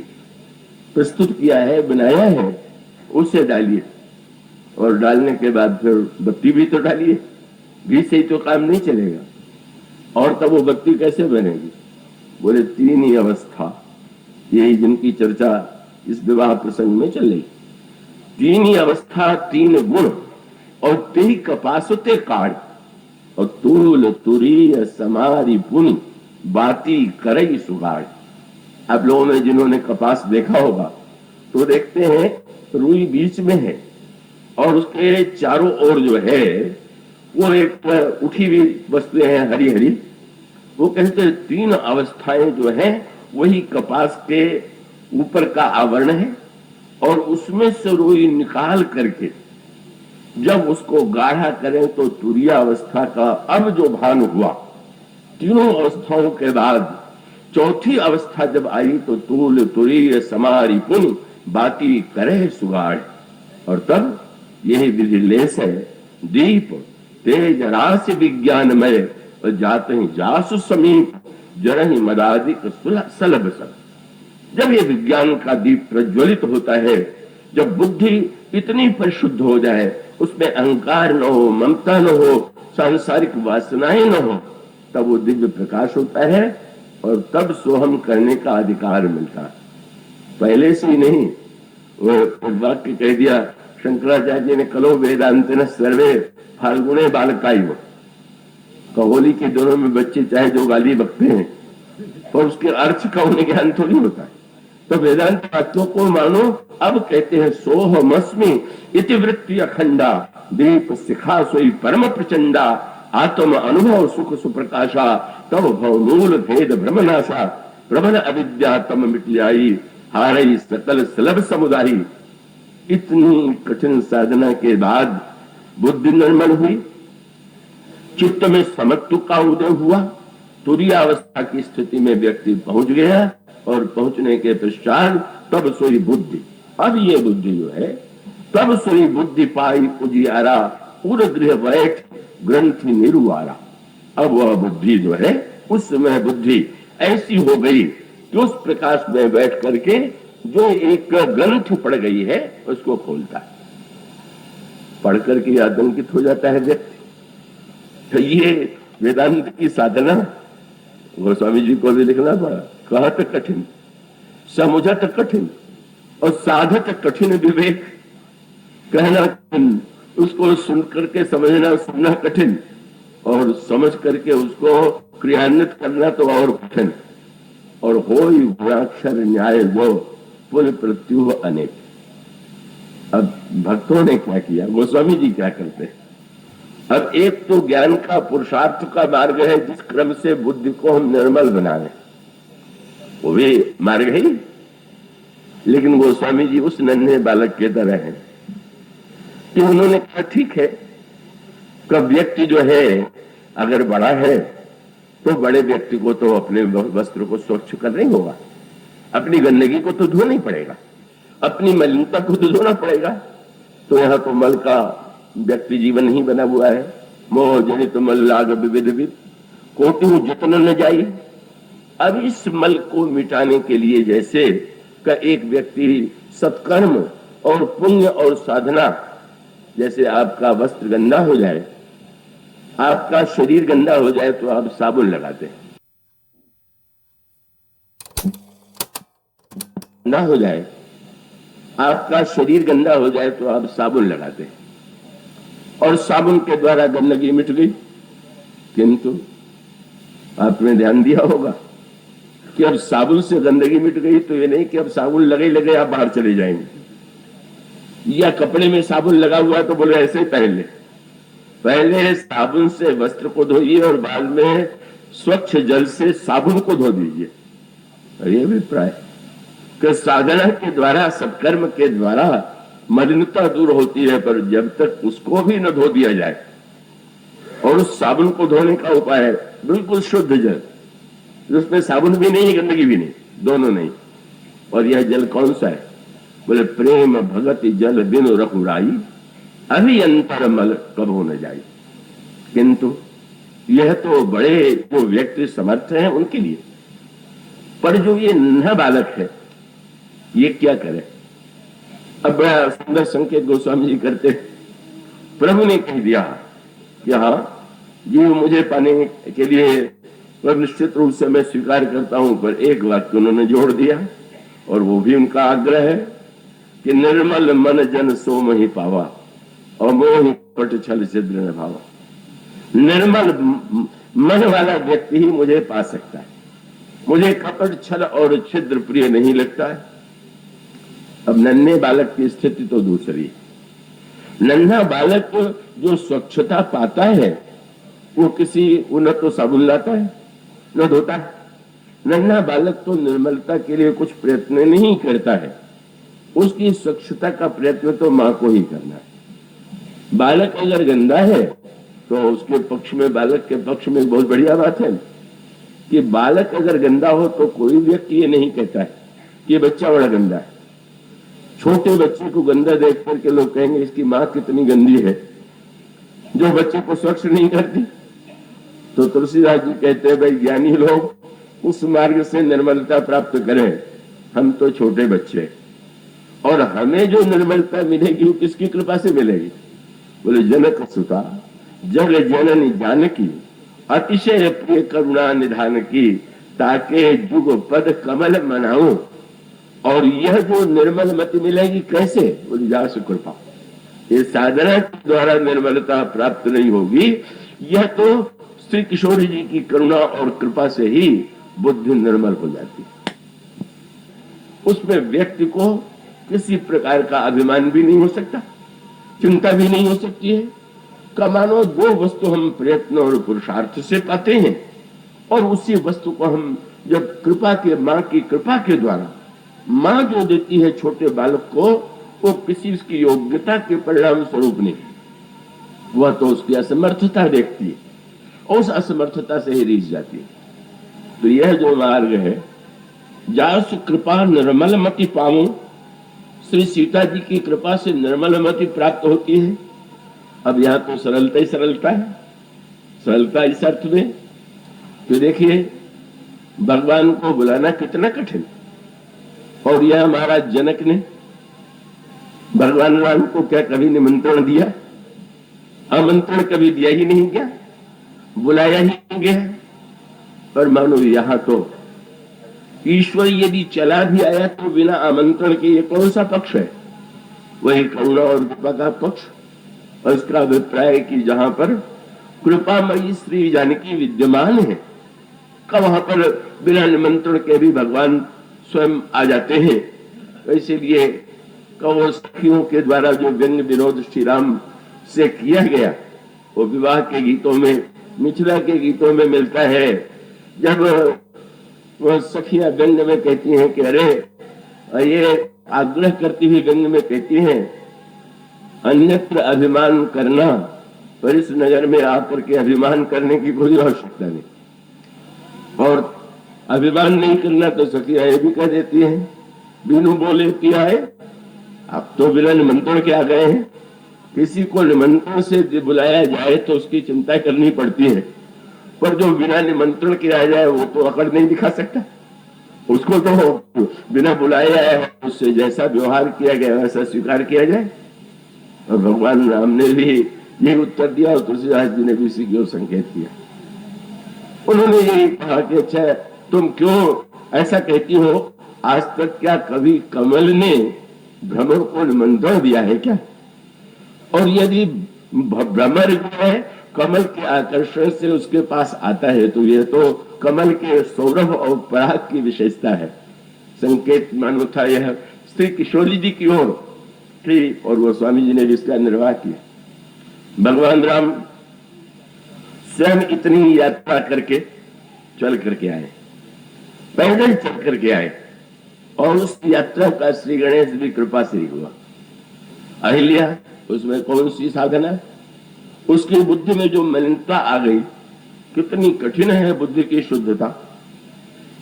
प्रस्तुत किया है, बनाया है, उसे डालिए। और डालने के बाद फिर बत्ती भी तो डालिए। घी से ही तो काम नहीं चलेगा, और तब वो बत्ती कैसे बनेगी? बोले तीन ही अवस्था, यही जिनकी चर्चा इस विवाह प्रसंग में चल रही। तीन ही अवस्था, तीन गुण, और तेही कपासते काढ़, और तूल तुरी समारी पुनि बाती करई सुगाड़। आप लोगों ने जिन्होंने कपास देखा होगा तो देखते हैं रुई बीच में है और उसके चारों ओर जो है वो एक उठी हुई वस्तुएं हैं हरी हरी। वो कहते हैं तीन अवस्थाएं जो हैं वही कपास के ऊपर का आवरण है, और उसमें से रुई निकाल करके जब उसको गाढ़ा करें तो तुरीय अवस्था का अब जो भान हुआ। तीनों अवस्थाओं के बाद चौथी अवस्था जब आई तो तूल तुरीय समारी पुन बाती करे सुगाड़। और तब यही विधि लेस है दीप तेज राशि विज्ञानमय, और जाते ही जासु समीप जरही मदादिक सलभ सब। जब ये विज्ञान का दीप प्रज्वलित होता है, जब बुद्धि इतनी परिशुद्ध हो जाए, उसमें अहंकार न हो, ममता न हो, सांसारिक वासनाएं न हो, तब वो दिव्य प्रकाश होता है और तब सोहम करने का अधिकार मिलता है। पहले से ही नहीं। वो वाक्य कह दिया शंकराचार्य जी ने, कलो वेदांत न सर्वे फाल्गुने बालकाई हो। होली के दिनों में बच्चे चाहे जो गाली बकते हैं पर उसके अर्थ का उन्हें ज्ञान थोड़ी होता है। तो वेदांत तत्वों को मानो। अब कहते हैं सोहमस्मि इति वृत्ति अखंडा, दीप शिखा सोई परम प्रचंडा, आत्म अनुभव सुख सुप्रकाशा, तब भव मूल भेद भ्रमनाशा, प्रबल अविद्या तम मिट जाई, हारई सकल सुलभ समुदायी। इतनी कठिन साधना के बाद बुद्धि निर्मल हुई, चित्त में समत्व का उदय हुआ, तुरीयावस्था की स्थिति में व्यक्ति पहुंच गया, और पहुंचने के पश्चात तब सोई बुद्धि, अब ये बुद्धि जो है, तब सोई बुद्धि पाई उजियारा, उर गृह बैठ ग्रंथि निरुआरा। अब वह बुद्धि जो है, उस समय बुद्धि ऐसी हो गई कि उस प्रकाश में बैठ करके जो एक ग्रंथ पड़ गई है उसको खोलता है, पढ़ करके आतंकित हो जाता है व्यक्ति। तो ये वेदांत की साधना गोस्वामी जी को भी लिखना पड़ा, कहत कठिन, समझत कठिन और साधत कठिन विवेक। कहना कठिन, उसको सुन करके समझना सुनना कठिन, और समझ करके उसको क्रियान्वित करना तो और कठिन। और हो ही गुणाक्षर न्याय जो पुल प्रत्युह अनेक। अब भक्तों ने क्या किया, गोस्वामी जी क्या करते हैं? अब एक तो ज्ञान का पुरुषार्थ का मार्ग है, जिस क्रम से बुद्धि को हम निर्मल बनाए, वो भी मार्ग है। लेकिन गोस्वामी जी उस नन्हे बालक के तरह हैं कि उन्होंने कहा ठीक है, कब व्यक्ति जो है अगर बड़ा है तो बड़े व्यक्ति को तो अपने वस्त्र को स्वच्छ करना ही होगा, अपनी गंदगी को तो धोना ही पड़ेगा, अपनी मलिनता को तो धोना पड़ेगा। तो यहाँ तो मल का व्यक्ति जीवन ही बना हुआ है, मोह जनित मल लाग विविध विद, कोटि जितन न जाई। अब इस मल को मिटाने के लिए जैसे का एक व्यक्ति सत्कर्म और पुण्य और साधना, जैसे आपका वस्त्र गंदा हो जाए, आपका शरीर गंदा हो जाए तो आप साबुन लगाते हैं, ना हो जाए, आपका शरीर गंदा हो जाए तो आप साबुन लगाते हैं, और साबुन के द्वारा गंदगी मिट गई। किंतु आपने ध्यान दिया होगा कि अब साबुन से गंदगी मिट गई तो ये नहीं कि अब साबुन लगे लगे आप बाहर चले जाएंगे, या कपड़े में साबुन लगा हुआ तो बोले ऐसे ही पहन ले। पहले साबुन से वस्त्र को धोइए और बाद में स्वच्छ जल से साबुन को धो दीजिए। ये अभिप्राय कि साधना के द्वारा, सत्कर्म के द्वारा मलिनता दूर होती है, पर जब तक उसको भी न धो दिया जाए, और उस साबुन को धोने का उपाय है बिल्कुल शुद्ध जल, उसमें साबुन भी नहीं गंदगी भी नहीं, दोनों नहीं। और यह जल कौन सा है? बोले प्रेम भगति जल बिनु रघुराई, अभी अंतर मल कबो न जाई। किंतु यह तो बड़े जो व्यक्ति समर्थ हैं उनके लिए, पर जो ये नन्हा बालक है ये क्या करे? अब बड़ा सुंदर संकेत गोस्वामी जी करते, प्रभु ने कह दिया कि हाँ जीव मुझे पाने के लिए पर निश्चित रूप से मैं स्वीकार करता हूं, पर एक वाक्य उन्होंने जोड़ दिया, और वो भी उनका आग्रह है कि निर्मल मन जन सोम ही पावा, और मोह पट छल छिद्र न भावा। निर्मल मन वाला व्यक्ति ही मुझे पा सकता है, मुझे कपट छल और छिद्र प्रिय नहीं लगता है। अब नन्हे बालक की स्थिति तो दूसरी है। नन्हा बालक जो स्वच्छता पाता है वो किसी न तो साबुन लाता है न धोता है। नन्हा बालक तो निर्मलता के लिए कुछ प्रयत्न नहीं करता है, उसकी स्वच्छता का प्रयत्न तो मां को ही करना है। बालक अगर गंदा है तो उसके पक्ष में, बालक के पक्ष में बहुत बढ़िया बात है कि बालक अगर गंदा हो तो कोई व्यक्ति ये नहीं कहता है कि ये बच्चा बड़ा गंदा है। छोटे बच्चे को गंदा देख करके लोग कहेंगे इसकी माँ कितनी गंदी है, जो बच्चे को स्वच्छ नहीं करती। तो तुलसीदास जी कहते हैं भाई ज्ञानी लोग उस मार्ग से निर्मलता प्राप्त करें, हम तो छोटे बच्चे, और हमें जो निर्मलता मिलेगी वो किसकी कृपा से मिलेगी? बोले जनक सुता जग जननी जानकी, अतिशय प्रिय करुणा निधान की, ताके जुग पद कमल मनाऊं। और यह जो निर्मल मति मिलेगी कैसे? बोले जास कृपा। ये साधना के द्वारा निर्मलता प्राप्त नहीं होगी, यह तो श्री किशोर जी की करुणा और कृपा से ही बुद्धि निर्मल हो जाती है। उसमें व्यक्ति को किसी प्रकार का अभिमान भी नहीं हो सकता, चिंता भी नहीं हो सकती है, का मानो दो वस्तु हम प्रयत्न और पुरुषार्थ से पाते हैं, और उसी वस्तु को हम जब कृपा के, माँ की कृपा के द्वारा माँ जो देती है छोटे बालक को, वो किसी उसकी योग्यता के परिणाम स्वरूप नहीं, वह तो उसकी असमर्थता देखती है और उस असमर्थता से ही रीझ जाती है। तो यह जो मार्ग है, जासु कृपा निर्मल मति पाऊं, श्री सीता जी की कृपा से निर्मल मति प्राप्त होती है। अब यहाँ तो सरलता ही सरलता है, सरलता इस अर्थ में तो देखिए भगवान को बुलाना कितना कठिन, और यह महाराज जनक ने भगवान राम को क्या कभी निमंत्रण दिया? आमंत्रण कभी दिया ही नहीं, क्या बुलाया ही नहीं गया। पर मानो यहाँ तो ईश्वर यदि चला भी आया तो बिना आमंत्रण के, ये कौन सा पक्ष है? वही करुणा और कृपा का पक्ष। और इसका अभिप्राय कि जहां पर कृपामयी श्री जानकी विद्यमान है, का वहां पर बिना निमंत्रण के भी भगवान स्वयं आ जाते हैं। तो इसीलिए कौरव सखियों के द्वारा जो व्यंग विरोध श्री राम से किया गया, वो विवाह के गीतों में, मिथिला के गीतों में मिलता है। जब वह सखियां व्यंग में कहती हैं कि अरे, ये आग्रह करती हुई व्यंग में कहती हैं, अन्यत्र अभिमान करना, पर इस नगर में आकर के अभिमान करने की कोई आवश्यकता नहीं। और अभिमान नहीं करना तो सखियां ये भी कह देती हैं, बिनु बोले पिया है, आप तो बिना निमंत्रण के आ गए हैं। किसी को निमंत्रण से बुलाया जाए तो उसकी चिंता करनी पड़ती है, पर जो बिना निमंत्रण के आ जाए वो तो अकड़ नहीं दिखा सकता। उसको तो बिना बुलाए आया है, उससे जैसा व्यवहार किया गया वैसा स्वीकार किया जाए। और भगवान राम ने भी ये उत्तर दिया और तुलसीदास जी ने भी इसी की ओर संकेत किया। उन्होंने यही कहा कि अच्छा, तुम क्यों ऐसा कहती हो? आज तक क्या कभी कमल ने भ्रमर को निमंत्रण दिया है क्या? और यदि भ्रमर जो है कमल के आकर्षण से उसके पास आता है, तो यह तो कमल के सौरभ और पराग की विशेषता है। संकेत मानो था यह श्री किशोरी जी की ओर थी, और वो स्वामी जी ने भी इसका निर्वाह किया। भगवान राम स्वयं इतनी यात्रा करके चल करके आए, पैदल चल करके आए, और उस यात्रा का श्री गणेश भी कृपा से ही हुआ। अहिल्या, उसमें कौन सी साधना? उसकी बुद्धि में जो मलिनता आ गई, कितनी कठिन है बुद्धि की शुद्धता।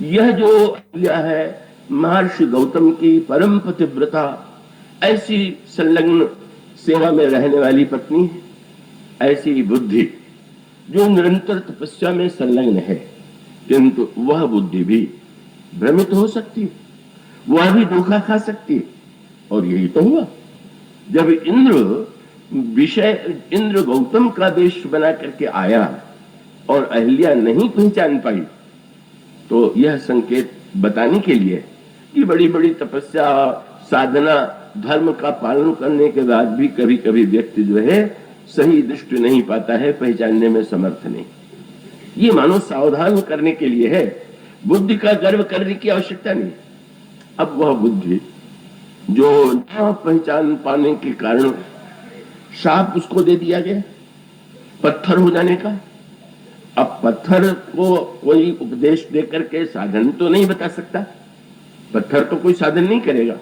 यह जो अहिल्या है, महर्षि गौतम की परम पतिव्रता, ऐसी संलग्न सेवा में रहने वाली पत्नी है। ऐसी बुद्धि जो निरंतर तपस्या में संलग्न है, किंतु वह बुद्धि भी भ्रमित हो सकती है, वह भी धोखा खा सकती है। और यही तो हुआ जब इंद्र गौतम का देश बना करके आया और अहिल्या नहीं पहचान पाई, तो यह संकेत बताने के लिए कि बड़ी बड़ी तपस्या, साधना, धर्म का पालन करने के बाद भी कभी कभी व्यक्ति जो है सही दृष्टि नहीं पाता है, पहचानने में समर्थ नहीं। ये मानो सावधान करने के लिए है, बुद्धि का गर्व करने की आवश्यकता नहीं। अब वह बुद्धि जो न पहचान पाने के कारण शाप उसको दे दिया गया पत्थर हो जाने का। अब पत्थर को कोई उपदेश देकर के साधन तो नहीं बता सकता, पत्थर तो कोई साधन नहीं करेगा।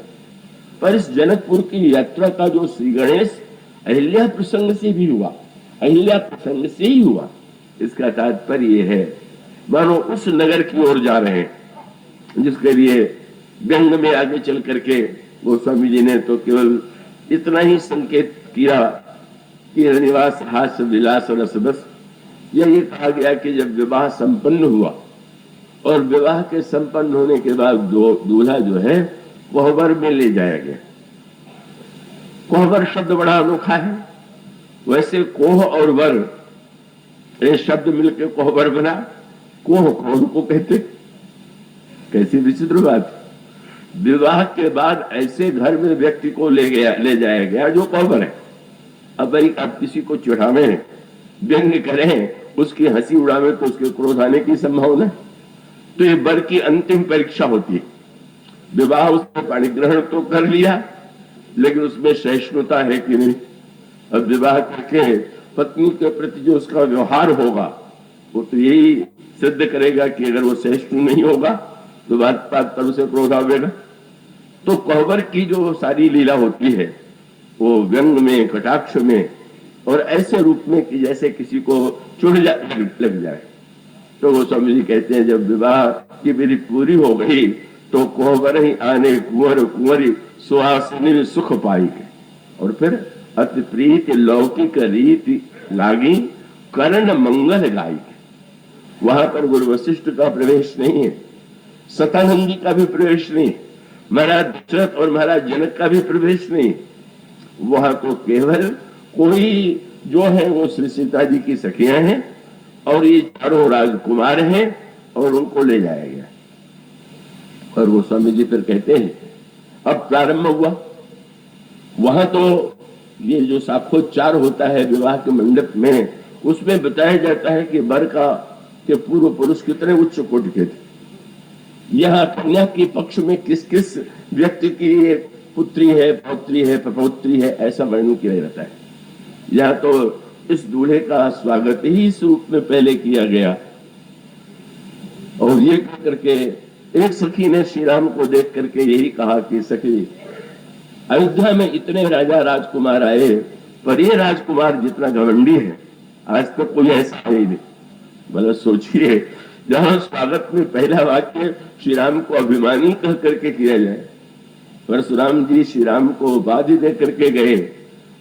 पर इस जनकपुर की यात्रा का जो श्री गणेश अहिल्या प्रसंग से भी हुआ, अहिल्या प्रसंग से ही हुआ, इसका तात्पर्य है मानो उस नगर की ओर जा रहे हैं जिसके लिए व्यंग में आगे चल करके गोस्वामी जी ने तो केवल इतना ही संकेत किया कि निवास हास विलास रस बस। ये कहा गया कि जब विवाह संपन्न हुआ और विवाह के संपन्न होने के बाद दूल्हा जो है कोहबर में ले जाया गया। कोहबर शब्द बड़ा अनोखा है। वैसे कोह और वर ये शब्द मिलकर कोहबर बना। कोह कौन को कहते? कैसी विचित्र बात। विवाह के बाद ऐसे घर में व्यक्ति को ले जाया गया जो कोहबर है। अब भाई आप किसी को चिढ़ावे, व्यंग करें, उसकी हंसी उड़ावे तो उसके क्रोध आने की संभावना। तो ये वर की अंतिम परीक्षा होती है। विवाह उसने पाणी ग्रहण तो कर लिया, लेकिन उसमें सहिष्णुता है कि नहीं। अब विवाह करके पत्नी के प्रति जो उसका व्यवहार होगा वो तो यही सिद्ध करेगा कि अगर वो सहिष्णु नहीं होगा तो बात बात पर उसे क्रोध आवेगा। तो कोहबर की जो सारी लीला होती है वो व्यंग में, कटाक्ष में और ऐसे रूप में कि जैसे किसी को चुड़ लग जाए। तो वो स्वामी जी कहते हैं जब विवाह की विधि पूरी हो गई तो कोहबर ही आने कुंवर कुंवरी सुहासिनी सुख पाई। और फिर अति प्रीत लौकिक रीति लागी कर्ण मंगल गाई। वहां पर गुरु वशिष्ठ का प्रवेश नहीं है, सतानंद जी का भी प्रवेश नहीं, महाराज दशरथ और महाराज जनक का भी प्रवेश नहीं। वहां तो केवल कोई जो है वो श्री सीता जी की सखियां हैं और ये चारों राजकुमार हैं और उनको ले जाया गया। और वो स्वामी जी फिर कहते हैं अब प्रारंभ हुआ। वहां तो ये जो साक्षोच्चार होता है विवाह के मंडप में, उसमें बताया जाता है कि वर का के पूर्व पुरुष कितने उच्च कोटि के थे। यहाँ कन्या के पक्ष में किस किस व्यक्ति की पुत्री है, पौत्री है, प्रपौत्री है, ऐसा वर्णन किया जाता है। यहाँ तो इस दूल्हे का स्वागत ही इस रूप में पहले किया गया। और ये करके एक सखी ने श्री राम को देख करके यही कहा कि सखी, अयोध्या में इतने राजा राजकुमार आए पर ये राजकुमार जितना घमंडी है आज तक कोई ऐसा नहीं। मतलब सोचिए, जहां स्वागत में पहला वाक्य श्री राम को अभिमानी कह करके किया जाए, परशुराम जी श्री राम को उपाधि दे करके गए।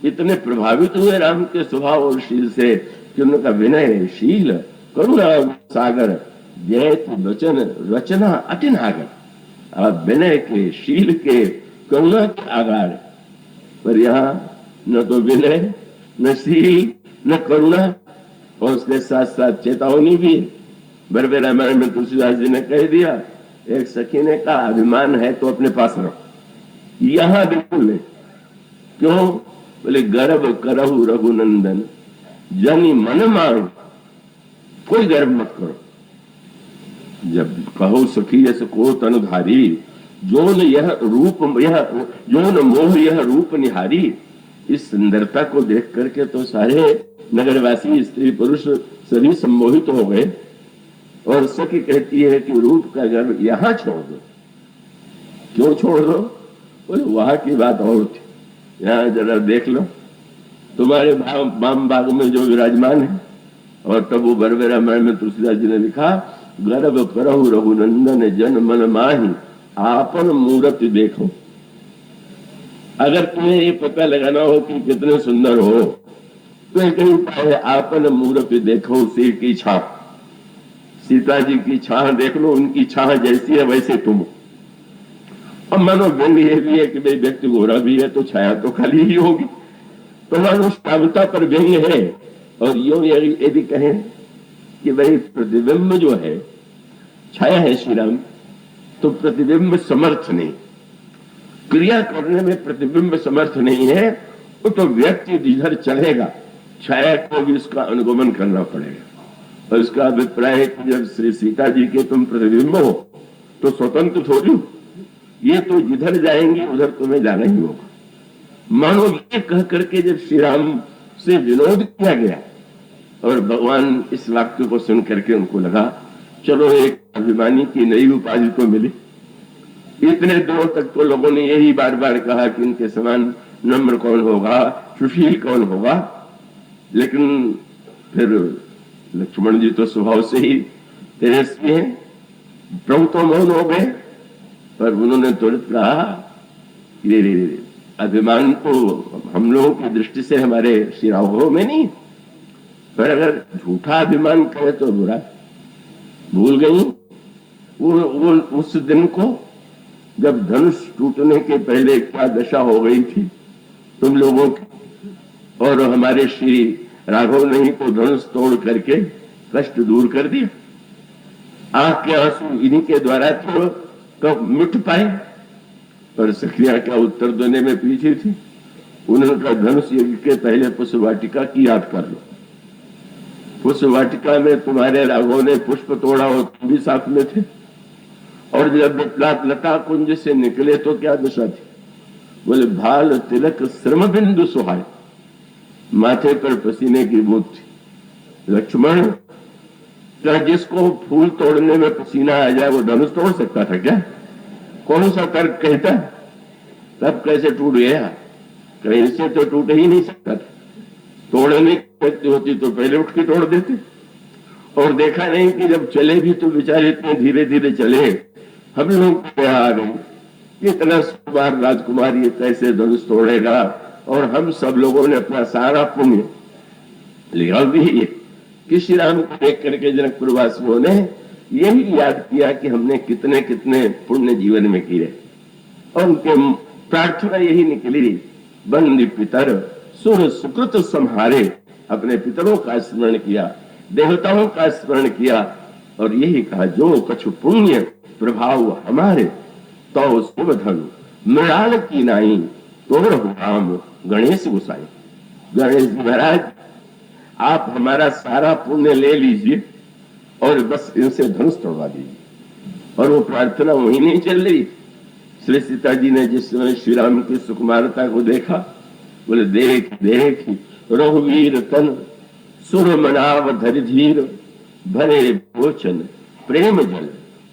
इतने प्रभावित हुए राम के स्वभाव और शील से कि उनका विनय, शील, करुणा सागर, जैत वचन रचना अटिनागर। आप विनय के, शील के, करुणा के आगार। पर यहाँ न तो विनय, न शील, न करुणा, और उसके साथ साथ चेतावनी भी। बरबे रामायण में तुलसीदास जी ने कह दिया, एक सखी ने कहा अभिमान है तो अपने पास रखो, यहां बिल्कुल नहीं। क्यों? बोले गर्व करहु रघुनंदन जनि मन मारो। कोई गर्व मत करो। जब कहो सखी यस को तनुधारी, जोन यह रूप यह जोन मोह यह रूप निहारी। इस सुंदरता को देख करके तो सारे नगरवासी स्त्री पुरुष सभी सम्मोहित हो गए। और सखी कहती है कि रूप का गर्व यहां छोड़ दो। क्यों छोड़ दो? बोले वहां की बात और थी, यहाँ जरा देख लो तुम्हारे बाम बाग में जो विराजमान है। और तब वो बरबे रामायण में तुलसीदास जी ने लिखा, गर्व करहु रघुनंदन जन मन माही आपन मूर्ति देखो। अगर तुम्हें ये पता लगाना हो कि कितने सुंदर हो तो कहीं पाए आपन मूर्ति देखो, सिर की छाप। सीता जी की छाह देख लो, उनकी छाह जैसी है वैसे तुम। और मानो व्यंग ये भी है कि भाई व्यक्ति गोरा भी है तो छाया तो खाली ही होगी। तो मानो श्यामता पर व्यंग है। और यो ये भी कहें कि भाई प्रतिबिंब जो है छाया है श्री राम, तो प्रतिबिंब समर्थ नहीं, क्रिया करने में प्रतिबिंब समर्थ नहीं है। तो व्यक्ति जिधर चढ़ेगा छाया को भी उसका अनुगमन करना पड़ेगा। और उसका अभिप्राय है कि जब श्री सीता जी के तुम प्रतिबिंब हो तो स्वतंत्र थोड़ी हो, ये तो जिधर जाएंगे उधर तुम्हें जाना ही होगा। मानो ये कह करके जब श्री राम से विनोद किया गया और भगवान इस वाक्य को सुन करके उनको लगा चलो एक अभिमानी की नई उपाधि तो मिली। इतने दिनों तक तो लोगों ने यही बार बार कहा कि इनके समान नम्र कौन होगा, सुशील कौन होगा। लेकिन फिर लक्ष्मण जी तो स्वभाव से ही तेजस्वी हैं, प्रभु तो मौन हो गए। पर उन्होंने तुरंत कहा कि अभिमान तो हम लोगों की दृष्टि से हमारे श्री राघव में नहीं, पर अगर झूठा अभिमान करे तो बुरा। भूल गई वो उस दिन को जब धनुष टूटने के पहले क्या दशा हो गई थी तुम लोगों की। और हमारे श्री राघव ने ही तो धनुष तोड़ करके कष्ट दूर कर दिया। आंख के आंसू इन्हीं के द्वारा तो कब मिट पाए। पर सखियां क्या उत्तर देने में पीछे थी। उन्होंने कहा धनुष यज्ञ के पहले पुष्प वाटिका की याद कर लो। पुष्प वाटिका में तुम्हारे राघव ने पुष्प तोड़ा और तुम भी साथ में थे। और जब लता कुंज से निकले तो क्या दशा थी? बोले भाल तिलक श्रम बिंदु सुहाय। माथे पर पसीने की बूंद थी। लक्ष्मण, क्या जिसको फूल तोड़ने में पसीना आ जाए वो धनुष तोड़ सकता था क्या? कौन सा तर्क कहता? तब कैसे टूट गया? कहीं से तो टूट ही नहीं सकता था। तोड़ने की शक्ति होती तो पहले उठ के तोड़ देते। और देखा नहीं कि जब चले भी तो बेचारे इतने धीरे धीरे चले, हम लोग यहाँ आ गए। इतना सुकुमार राजकुमार ये कैसे धनुष तोड़ेगा? और हम सब लोगों ने अपना सारा पुण्य लिखा भी है कि श्री राम को देख करके जनकपुर वासियों ने यही याद किया कि हमने कितने कितने पुण्य जीवन में किए। और उनके प्रार्थना यही निकली, बंदी पितर सुर सुकृत संहारे। अपने पितरों का स्मरण किया, देवताओं का स्मरण किया और यही कहा, जो कछु पुण्य प्रभाव हमारे तो शिव धनु मृणाल की नाई तोड़ राम गणेश गोसाई। गणेश महाराज, आप हमारा सारा पुण्य ले लीजिए और बस इनसे धनुष तोड़वा दीजिए। और वो प्रार्थना वही नहीं चल रही। श्री सीता जी ने जिस समय श्री राम की सुकुमारता को देखा, बोले देख देख रघुवीर तन सुर मनाव धरि धीर भरे भोचन प्रेम जल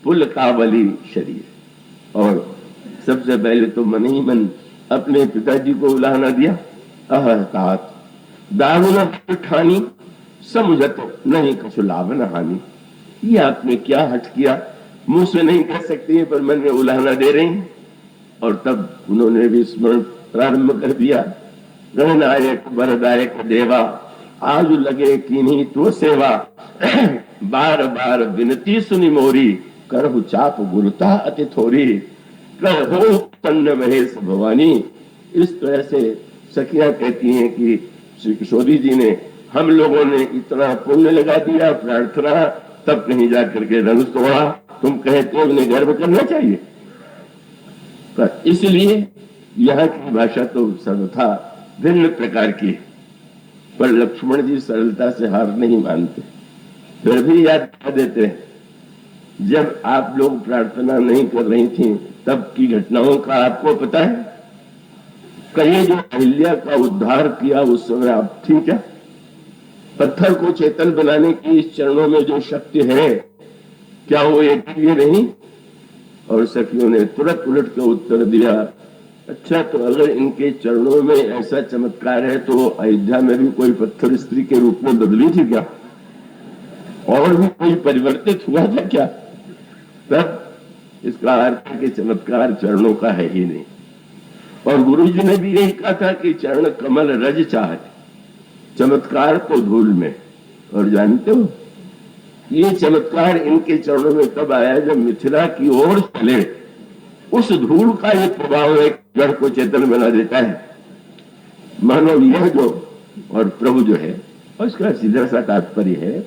पुल कावली शरीर। और सबसे पहले तो मन ही मन अपने पिताजी को उलाहना दिया। तात दारुण ठानी समुझत नहीं कछु लाभ न हानि। ये आपने क्या हट किया? मुंह से नहीं कह सकती है पर मन में उलाहना दे रही हैं। और तब उन्होंने भी स्मरण प्रारंभ कर दिया। गणनायक वरदायक देवा आज लगे कीन्ही तो सेवा। बार बार विनती सुनी मोरी करहु चाप गुरुता अति थोरी। करहु तन्न महेश भवानी। इस तरह से सखियां कहती हैं कि श्री किशोरी जी ने, हम लोगों ने इतना पुण्य लगा दिया प्रार्थना, तब कहीं जाकर के धनुष तोड़ा। तुम कहते हो उन्हें गर्व करना चाहिए। पर इसलिए यहाँ की भाषा तो सर्वथा भिन्न प्रकार की, पर लक्ष्मण जी सरलता से हार नहीं मानते। फिर भी याद कर देते हैं, जब आप लोग प्रार्थना नहीं कर रही थी तब की घटनाओं का आपको पता है? कहीं जो अहिल्या का उद्धार किया उस समय आप थी क्या? पत्थर को चेतन बनाने की इस चरणों में जो शक्ति है, क्या वो एक लिए नहीं? और सखियों ने तुरंत उलट के उत्तर दिया, अच्छा तो अगर इनके चरणों में ऐसा चमत्कार है तो अयोध्या में भी कोई पत्थर स्त्री के रूप में बदली थी क्या? और भी कोई परिवर्तित हुआ था क्या? तब इसका अर्थ है कि चमत्कार चरणों का है ही नहीं। और गुरु जी ने भी यही कहा था कि चरण कमल रज चाहते, चमत्कार तो धूल में। और जानते हो ये चमत्कार इनके चरणों में तब आया जब मिथिला की ओर चले। उस धूल का ये प्रभाव एक जड़ को चेतन बना देता है। मानो यह जो और प्रभु जो है, और इसका सीधा सा तात्पर्य है,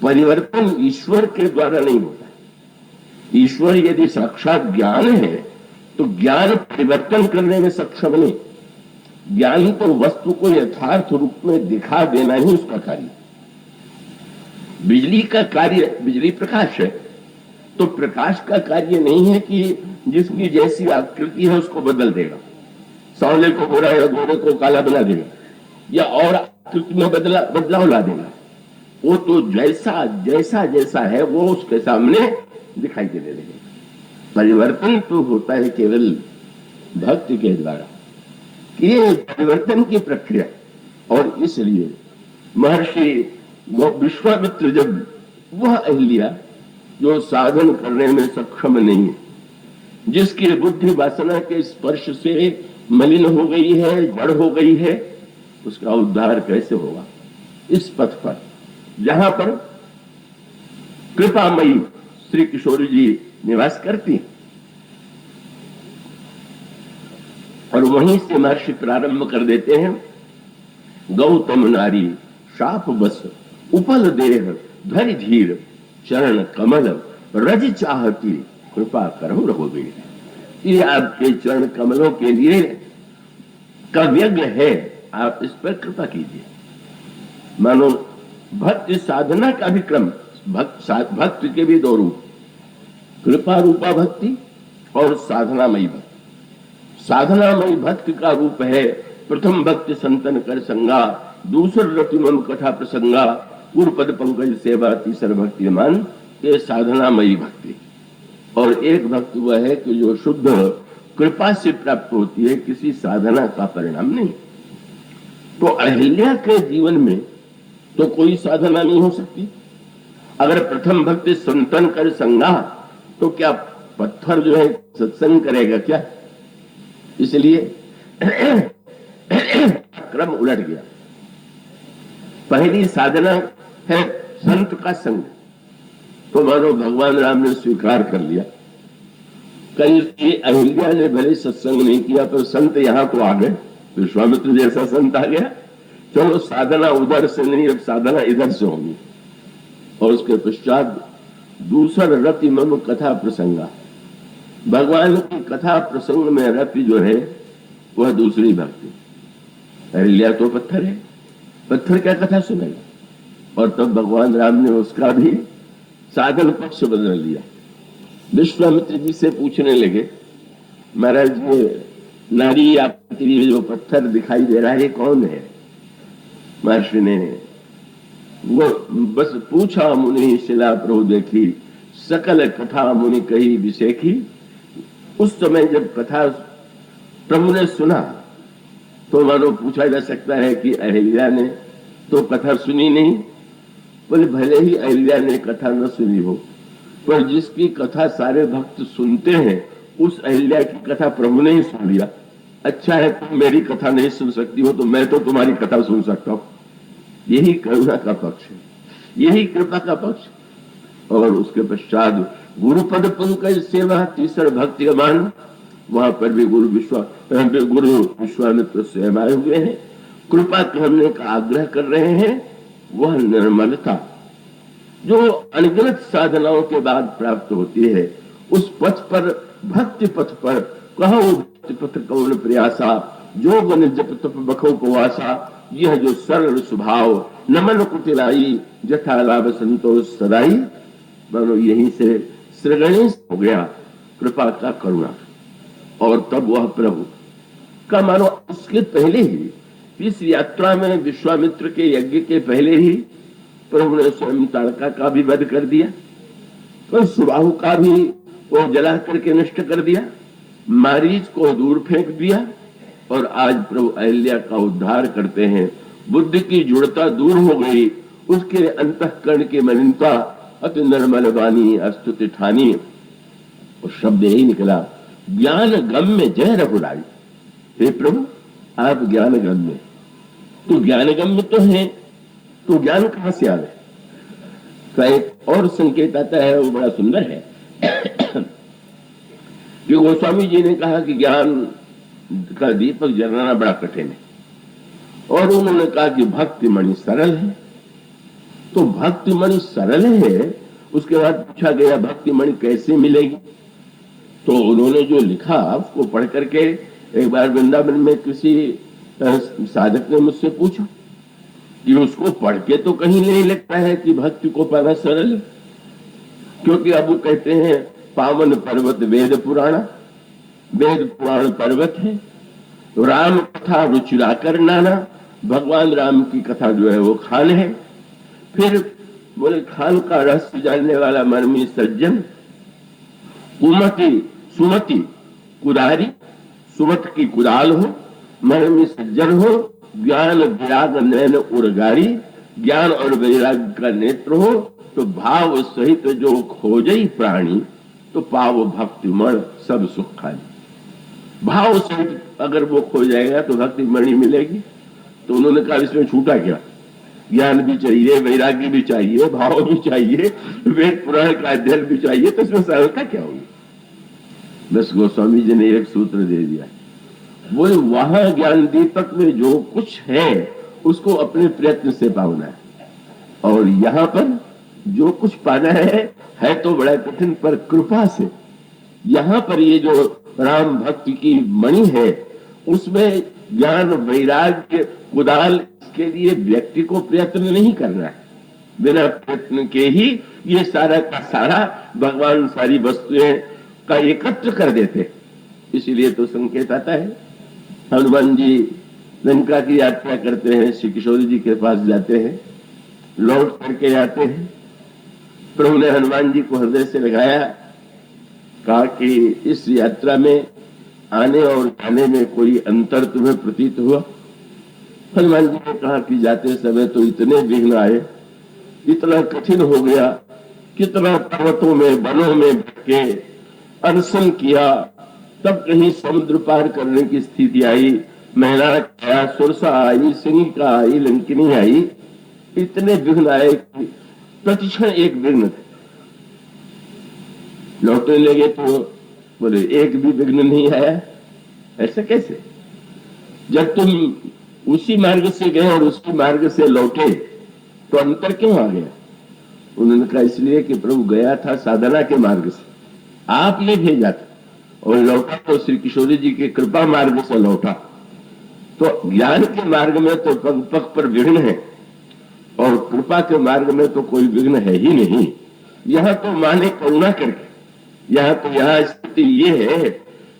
परिवर्तन ईश्वर के द्वारा नहीं होता। ईश्वर यदि साक्षात ज्ञान है तो ज्ञान परिवर्तन करने में सक्षम नहीं। ज्ञान तो वस्तु को यथार्थ रूप में दिखा देना ही उसका कार्य। बिजली का कार्य, बिजली प्रकाश है, तो प्रकाश का कार्य नहीं है कि जिसकी जैसी आकृति है उसको बदल देगा, सांवले को गोरा या गोरे को काला बना देगा, या और आकृति में बदलाव ला देगा। वो तो जैसा जैसा जैसा है वो उसके सामने दिखाई देने लगेगा। परिवर्तन तो होता है केवल भक्ति के द्वारा, ये परिवर्तन की प्रक्रिया। और इसलिए महर्षि विश्वामित्र जब वह अहिल्या जो साधन करने में सक्षम नहीं है, जिसकी बुद्धि वासना के स्पर्श से मलिन हो गई है, जड़ हो गई है, उसका उद्धार कैसे होगा? इस पथ पर जहां पर कृपामयी श्री किशोरी जी निवास करती, और वहीं से महर्षि प्रारंभ कर देते हैं, गौतम नारी शाप बस उपल देह धरि धीर चरण कमल रज चाहती कृपा करो रघुवीर। ये आपके चरण कमलों के लिए कव्यज्ञ है, आप इस पर कृपा कीजिए। मानो भक्ति साधना का भी क्रम, भक्ति के भी दो रूप, कृपा रूपा भक्ति और साधनामयी भक्ति। साधनामयी भक्ति का रूप है प्रथम भक्ति संतन कर संगा, दूसर रति मम कथा प्रसंगा गुरुपद पंकज सेवा तीसर भक्ति मान, ये साधनामयी भक्ति। और एक भक्ति वह है कि जो शुद्ध कृपा से प्राप्त होती है, किसी साधना का परिणाम नहीं। तो अहिल्या के जीवन में तो कोई साधना नहीं हो सकती। अगर प्रथम भक्ति संतन कर संगा, तो क्या पत्थर जो है सत्संग करेगा क्या? इसलिए क्रम उलट गया। पहली साधना है संत का संग, तो मानो भगवान राम ने स्वीकार कर लिया। कहीं अहिल्या ने भले सत्संग नहीं किया, पर संत यहां तो आ गए, विश्वामित्र जैसा संत आ गया। चलो साधना उधर से नहीं, अब साधना इधर से होगी। और उसके पश्चात दूसर रति मम कथा प्रसंगा, भगवान की कथा प्रसंग में रति जो है वह दूसरी भक्ति। अहिल्या तो पत्थर है, पत्थर क्या कथा सुनेगा? और तब भगवान राम ने उसका भी साधन पक्ष बदल लिया। विश्वामित्र जी से पूछने लगे, महाराज ये नारी आपके लिए जो पत्थर दिखाई दे रहा है ये कौन है? महर्षि ने वो बस पूछा, मुनि शिला प्रभु देखी, सकल कथा मुनि कही विशेखी। उस समय जब कथा प्रभु ने सुना, तो मानो पूछा जा सकता है कि अहिल्या ने तो कथा सुनी नहीं। बोले भले ही अहिल्या ने कथा न सुनी हो, पर जिसकी कथा सारे भक्त सुनते हैं, उस अहिल्या की कथा प्रभु ने ही सुन लिया। अच्छा है तुम मेरी कथा नहीं सुन सकती हो, तो मैं तो तुम्हारी कथा सुन सकता हूं। यही करुणा का पक्ष है, यही कृपा का पक्ष। और उसके पश्चात गुरुपद पंकज सेवा तीसर भक्ति अमान, वहां पर भी गुरु विश्वामित्र स्वयं आए हुए हैं, कृपा करने का आग्रह कर रहे हैं। वह निर्मलता जो अनगिनत साधनाओं के बाद प्राप्त होती है, उस पथ पर, भक्ति पथ पर, कहो भक्ति पथ कौन प्रयासा, जो बन जप तप बखो उपवासा, यह जो सरल स्वभाव नमन कुटिलाई, जथा लाभ संतोष सदाई। मानो यहीं से श्रीगणेश हो गया कृपा का करुणा। और तब वह प्रभु का मानो उसके पहले ही, इस यात्रा में विश्वामित्र के यज्ञ के पहले ही प्रभु ने स्वयं ताड़का का भी वध कर दिया, तो सुबाहु का भी वो जला करके नष्ट कर दिया, मारीच को दूर फेंक दिया। और आज प्रभु अहिल्या का उद्धार करते हैं। बुद्धि की जुड़ता दूर हो गई, उसके अंतःकरण की मलिनता अति निर्मल वाणी अस्तुति ठानी। और शब्द यही निकला, ज्ञान गम्य जय रघुराई। हे प्रभु आप ज्ञान गम्य, तो ज्ञान गम्य तो है, तो ज्ञान कहां से आवे? का एक और संकेत आता है, वो बड़ा सुंदर है कि गोस्वामी जी ने कहा कि ज्ञान का दीपक जलाना बड़ा कठिन है, और उन्होंने कहा कि भक्ति मणि सरल है। तो भक्ति मणि सरल है, उसके बाद पूछा गया भक्ति मणि कैसे मिलेगी? तो उन्होंने जो लिखा उसको पढ़ करके एक बार वृंदावन में किसी साधक ने मुझसे पूछा कि उसको पढ़ के तो कहीं नहीं लगता है कि भक्ति को पाना सरल है, क्योंकि अब वो कहते हैं पावन पर्वत वेद पुराण, वेद पुराण पर्वत है, राम कथा रुचिरा कर नाना, भगवान राम की कथा जो है वो खान है। फिर बोले खान का रहस्य जानने वाला मर्मी सज्जन, कुमति सुमति कुदारी, सुमत की कुदाल हो, मर्मी सज्जन हो, ज्ञान विराग नैन उर्गारी, ज्ञान और वैराग का नेत्र हो, तो भाव सहित जो खोजई प्राणी, तो पाव भक्ति मण सब सुख खाली। भाव सहित अगर वो खो जाएगा तो भक्ति मणि मिलेगी। तो उन्होंने कहा इसमें छूटा क्या? ज्ञान भी चाहिए, वैराग्य भी चाहिए, भाव भी चाहिए, वेद पुराण का अध्ययन भी चाहिए, तो इसमें सरलता क्या होगी? बस गोस्वामी जी ने एक सूत्र दे दिया, वो वहां ज्ञान दीपक में जो कुछ है उसको अपने प्रयत्न से पाना है, और यहाँ पर जो कुछ पाना है तो बड़ा कठिन, पर कृपा से यहाँ पर ये जो राम भक्ति की मणि है, उसमें ज्ञान वैराग्य कुदाल के लिए व्यक्ति को प्रयत्न नहीं करना है, बिना प्रयत्न के ही ये सारा का सारा भगवान सारी वस्तुएं का एकत्र कर देते। इसीलिए तो संकेत आता है, हनुमान जी लंका की यात्रा करते हैं, श्री किशोर जी के पास जाते हैं, लौट करके आते हैं। प्रभु ने हनुमान जी को हृदय से लगाया, कहा कि इस यात्रा में आने और जाने में कोई अंतर तुम्हें प्रतीत हुआ? हनुमान जी ने कहा कि जाते समय तो इतने विघ्न आए, इतना कठिन हो गया, कितना पर्वतों में वनों में भटके, अनशन किया, तब कहीं समुद्र पार करने की स्थिति आई, मेहनत आया, सुरसा आई, सिंहिका आई, लंकिनी आई, इतने विघ्न आए कि प्रतिक्षण एक विघ्न थे। लौटने लगे तो बोले एक भी विघ्न नहीं आया। ऐसा कैसे? जब तुम उसी मार्ग से गए और उसी मार्ग से लौटे तो अंतर क्यों आ गया? उन्होंने कहा इसलिए कि प्रभु गया था साधना के मार्ग से, आपने भेजा था, और लौटा तो श्री किशोरी जी के कृपा मार्ग से लौटा। तो ज्ञान के मार्ग में तो पग पग पर विघ्न है, और कृपा के मार्ग में तो कोई विघ्न है ही नहीं। यहां तो माने करुणा करके, यहाँ स्थिति ये है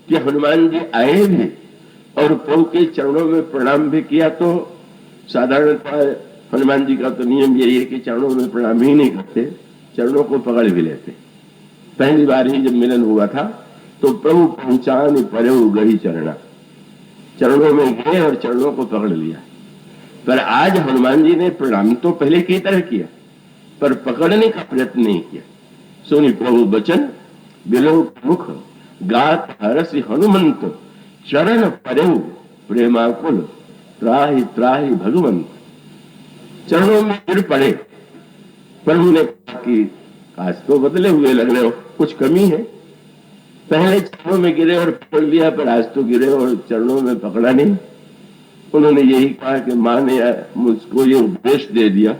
कि हनुमान जी आए भी और प्रभु के चरणों में प्रणाम भी किया। तो साधारणतः हनुमान जी का तो नियम यही है कि चरणों में प्रणाम ही नहीं करते, चरणों को पकड़ भी लेते। पहली बार ही जब मिलन हुआ था तो प्रभु पहुंचान परे गही चरणा, चरणों में गए और चरणों को पकड़ लिया। पर आज हनुमान जी ने प्रणाम तो पहले की तरह किया, पर पकड़ने का प्रयत्न नहीं किया। सुनी प्रभु बचन बिलो मुख, गात हरसि हनुमंत, चरण परेहु प्रेमाकुल, त्राहि त्राहि भगवंत। चरणों में गिर पड़े। प्रभु ने कहा कि आज तो बदले हुए लग रहे हो, कुछ कमी है? पहले चरणों में गिरे और पकड़ लिया, पर आज तो गिरे और चरणों में पकड़ा नहीं। उन्होंने यही कहा कि मां ने मुझको ये उपदेश दे दिया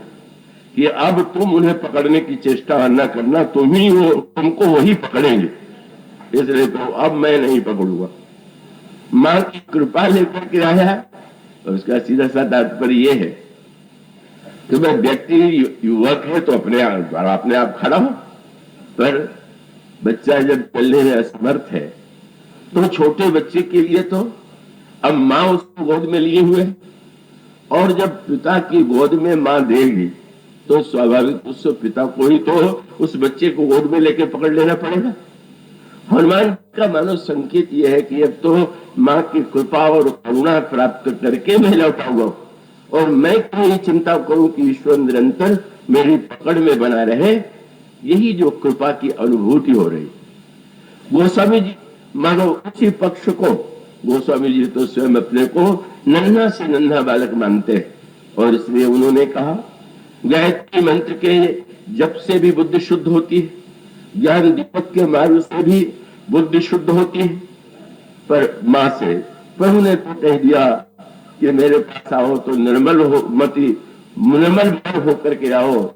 कि अब तुम उन्हें पकड़ने की चेष्टा न करना, तुमको वही पकड़ेंगे, इसलिए तो अब मैं नहीं पकड़ूंगा। मां की कृपा लेकर के आया, और उसका सीधा सा तात्पर्य ये है कि वह व्यक्ति युवक है तो अपने आप खड़ा हो, पर बच्चा जब चलने में असमर्थ है तो छोटे बच्चे के लिए तो अब मां उसको गोद में लिए हुए, और जब पिता की गोद में मां देगी तो स्वाभाविक उस पिता को ही तो उस बच्चे को गोद में लेकर पकड़ लेना पड़ेगा। हनुमान का मानो संकेत यह है कि अब तो मां की कृपा और करुणा प्राप्त करके मैं लौटाऊंगा, और मैं क्यों चिंता करूं कि ईश्वर निरंतर मेरी पकड़ में बना रहे। यही जो कृपा की अनुभूति हो रही। गोस्वामी जी मानो उसी पक्ष को, गोस्वामी जी तो स्वयं अपने को नन्हा से नन्हा बालक मानते हैं, और इसलिए उन्होंने कहा गायत्री मंत्र के जप से भी बुद्धि शुद्ध होती है, ज्ञान दीपक के मार्ग से भी बुद्धि शुद्ध होती है, पर मां से प्रभु ने तो कह दिया कि मेरे पास आओ तो निर्मल होकर के आओ,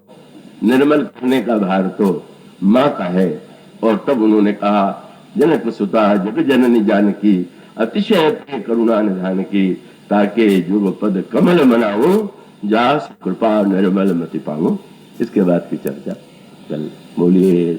निर्मल करने का भार तो मां का है। और तब उन्होंने कहा जनक सुता जग जननी जानकी, अतिशय प्रिय करुणा निधान की, ताके जुग पद कमल मनाओ, जास कृपा निर्मल मति पाओ। इसके बाद की चर्चा कल बोलिए।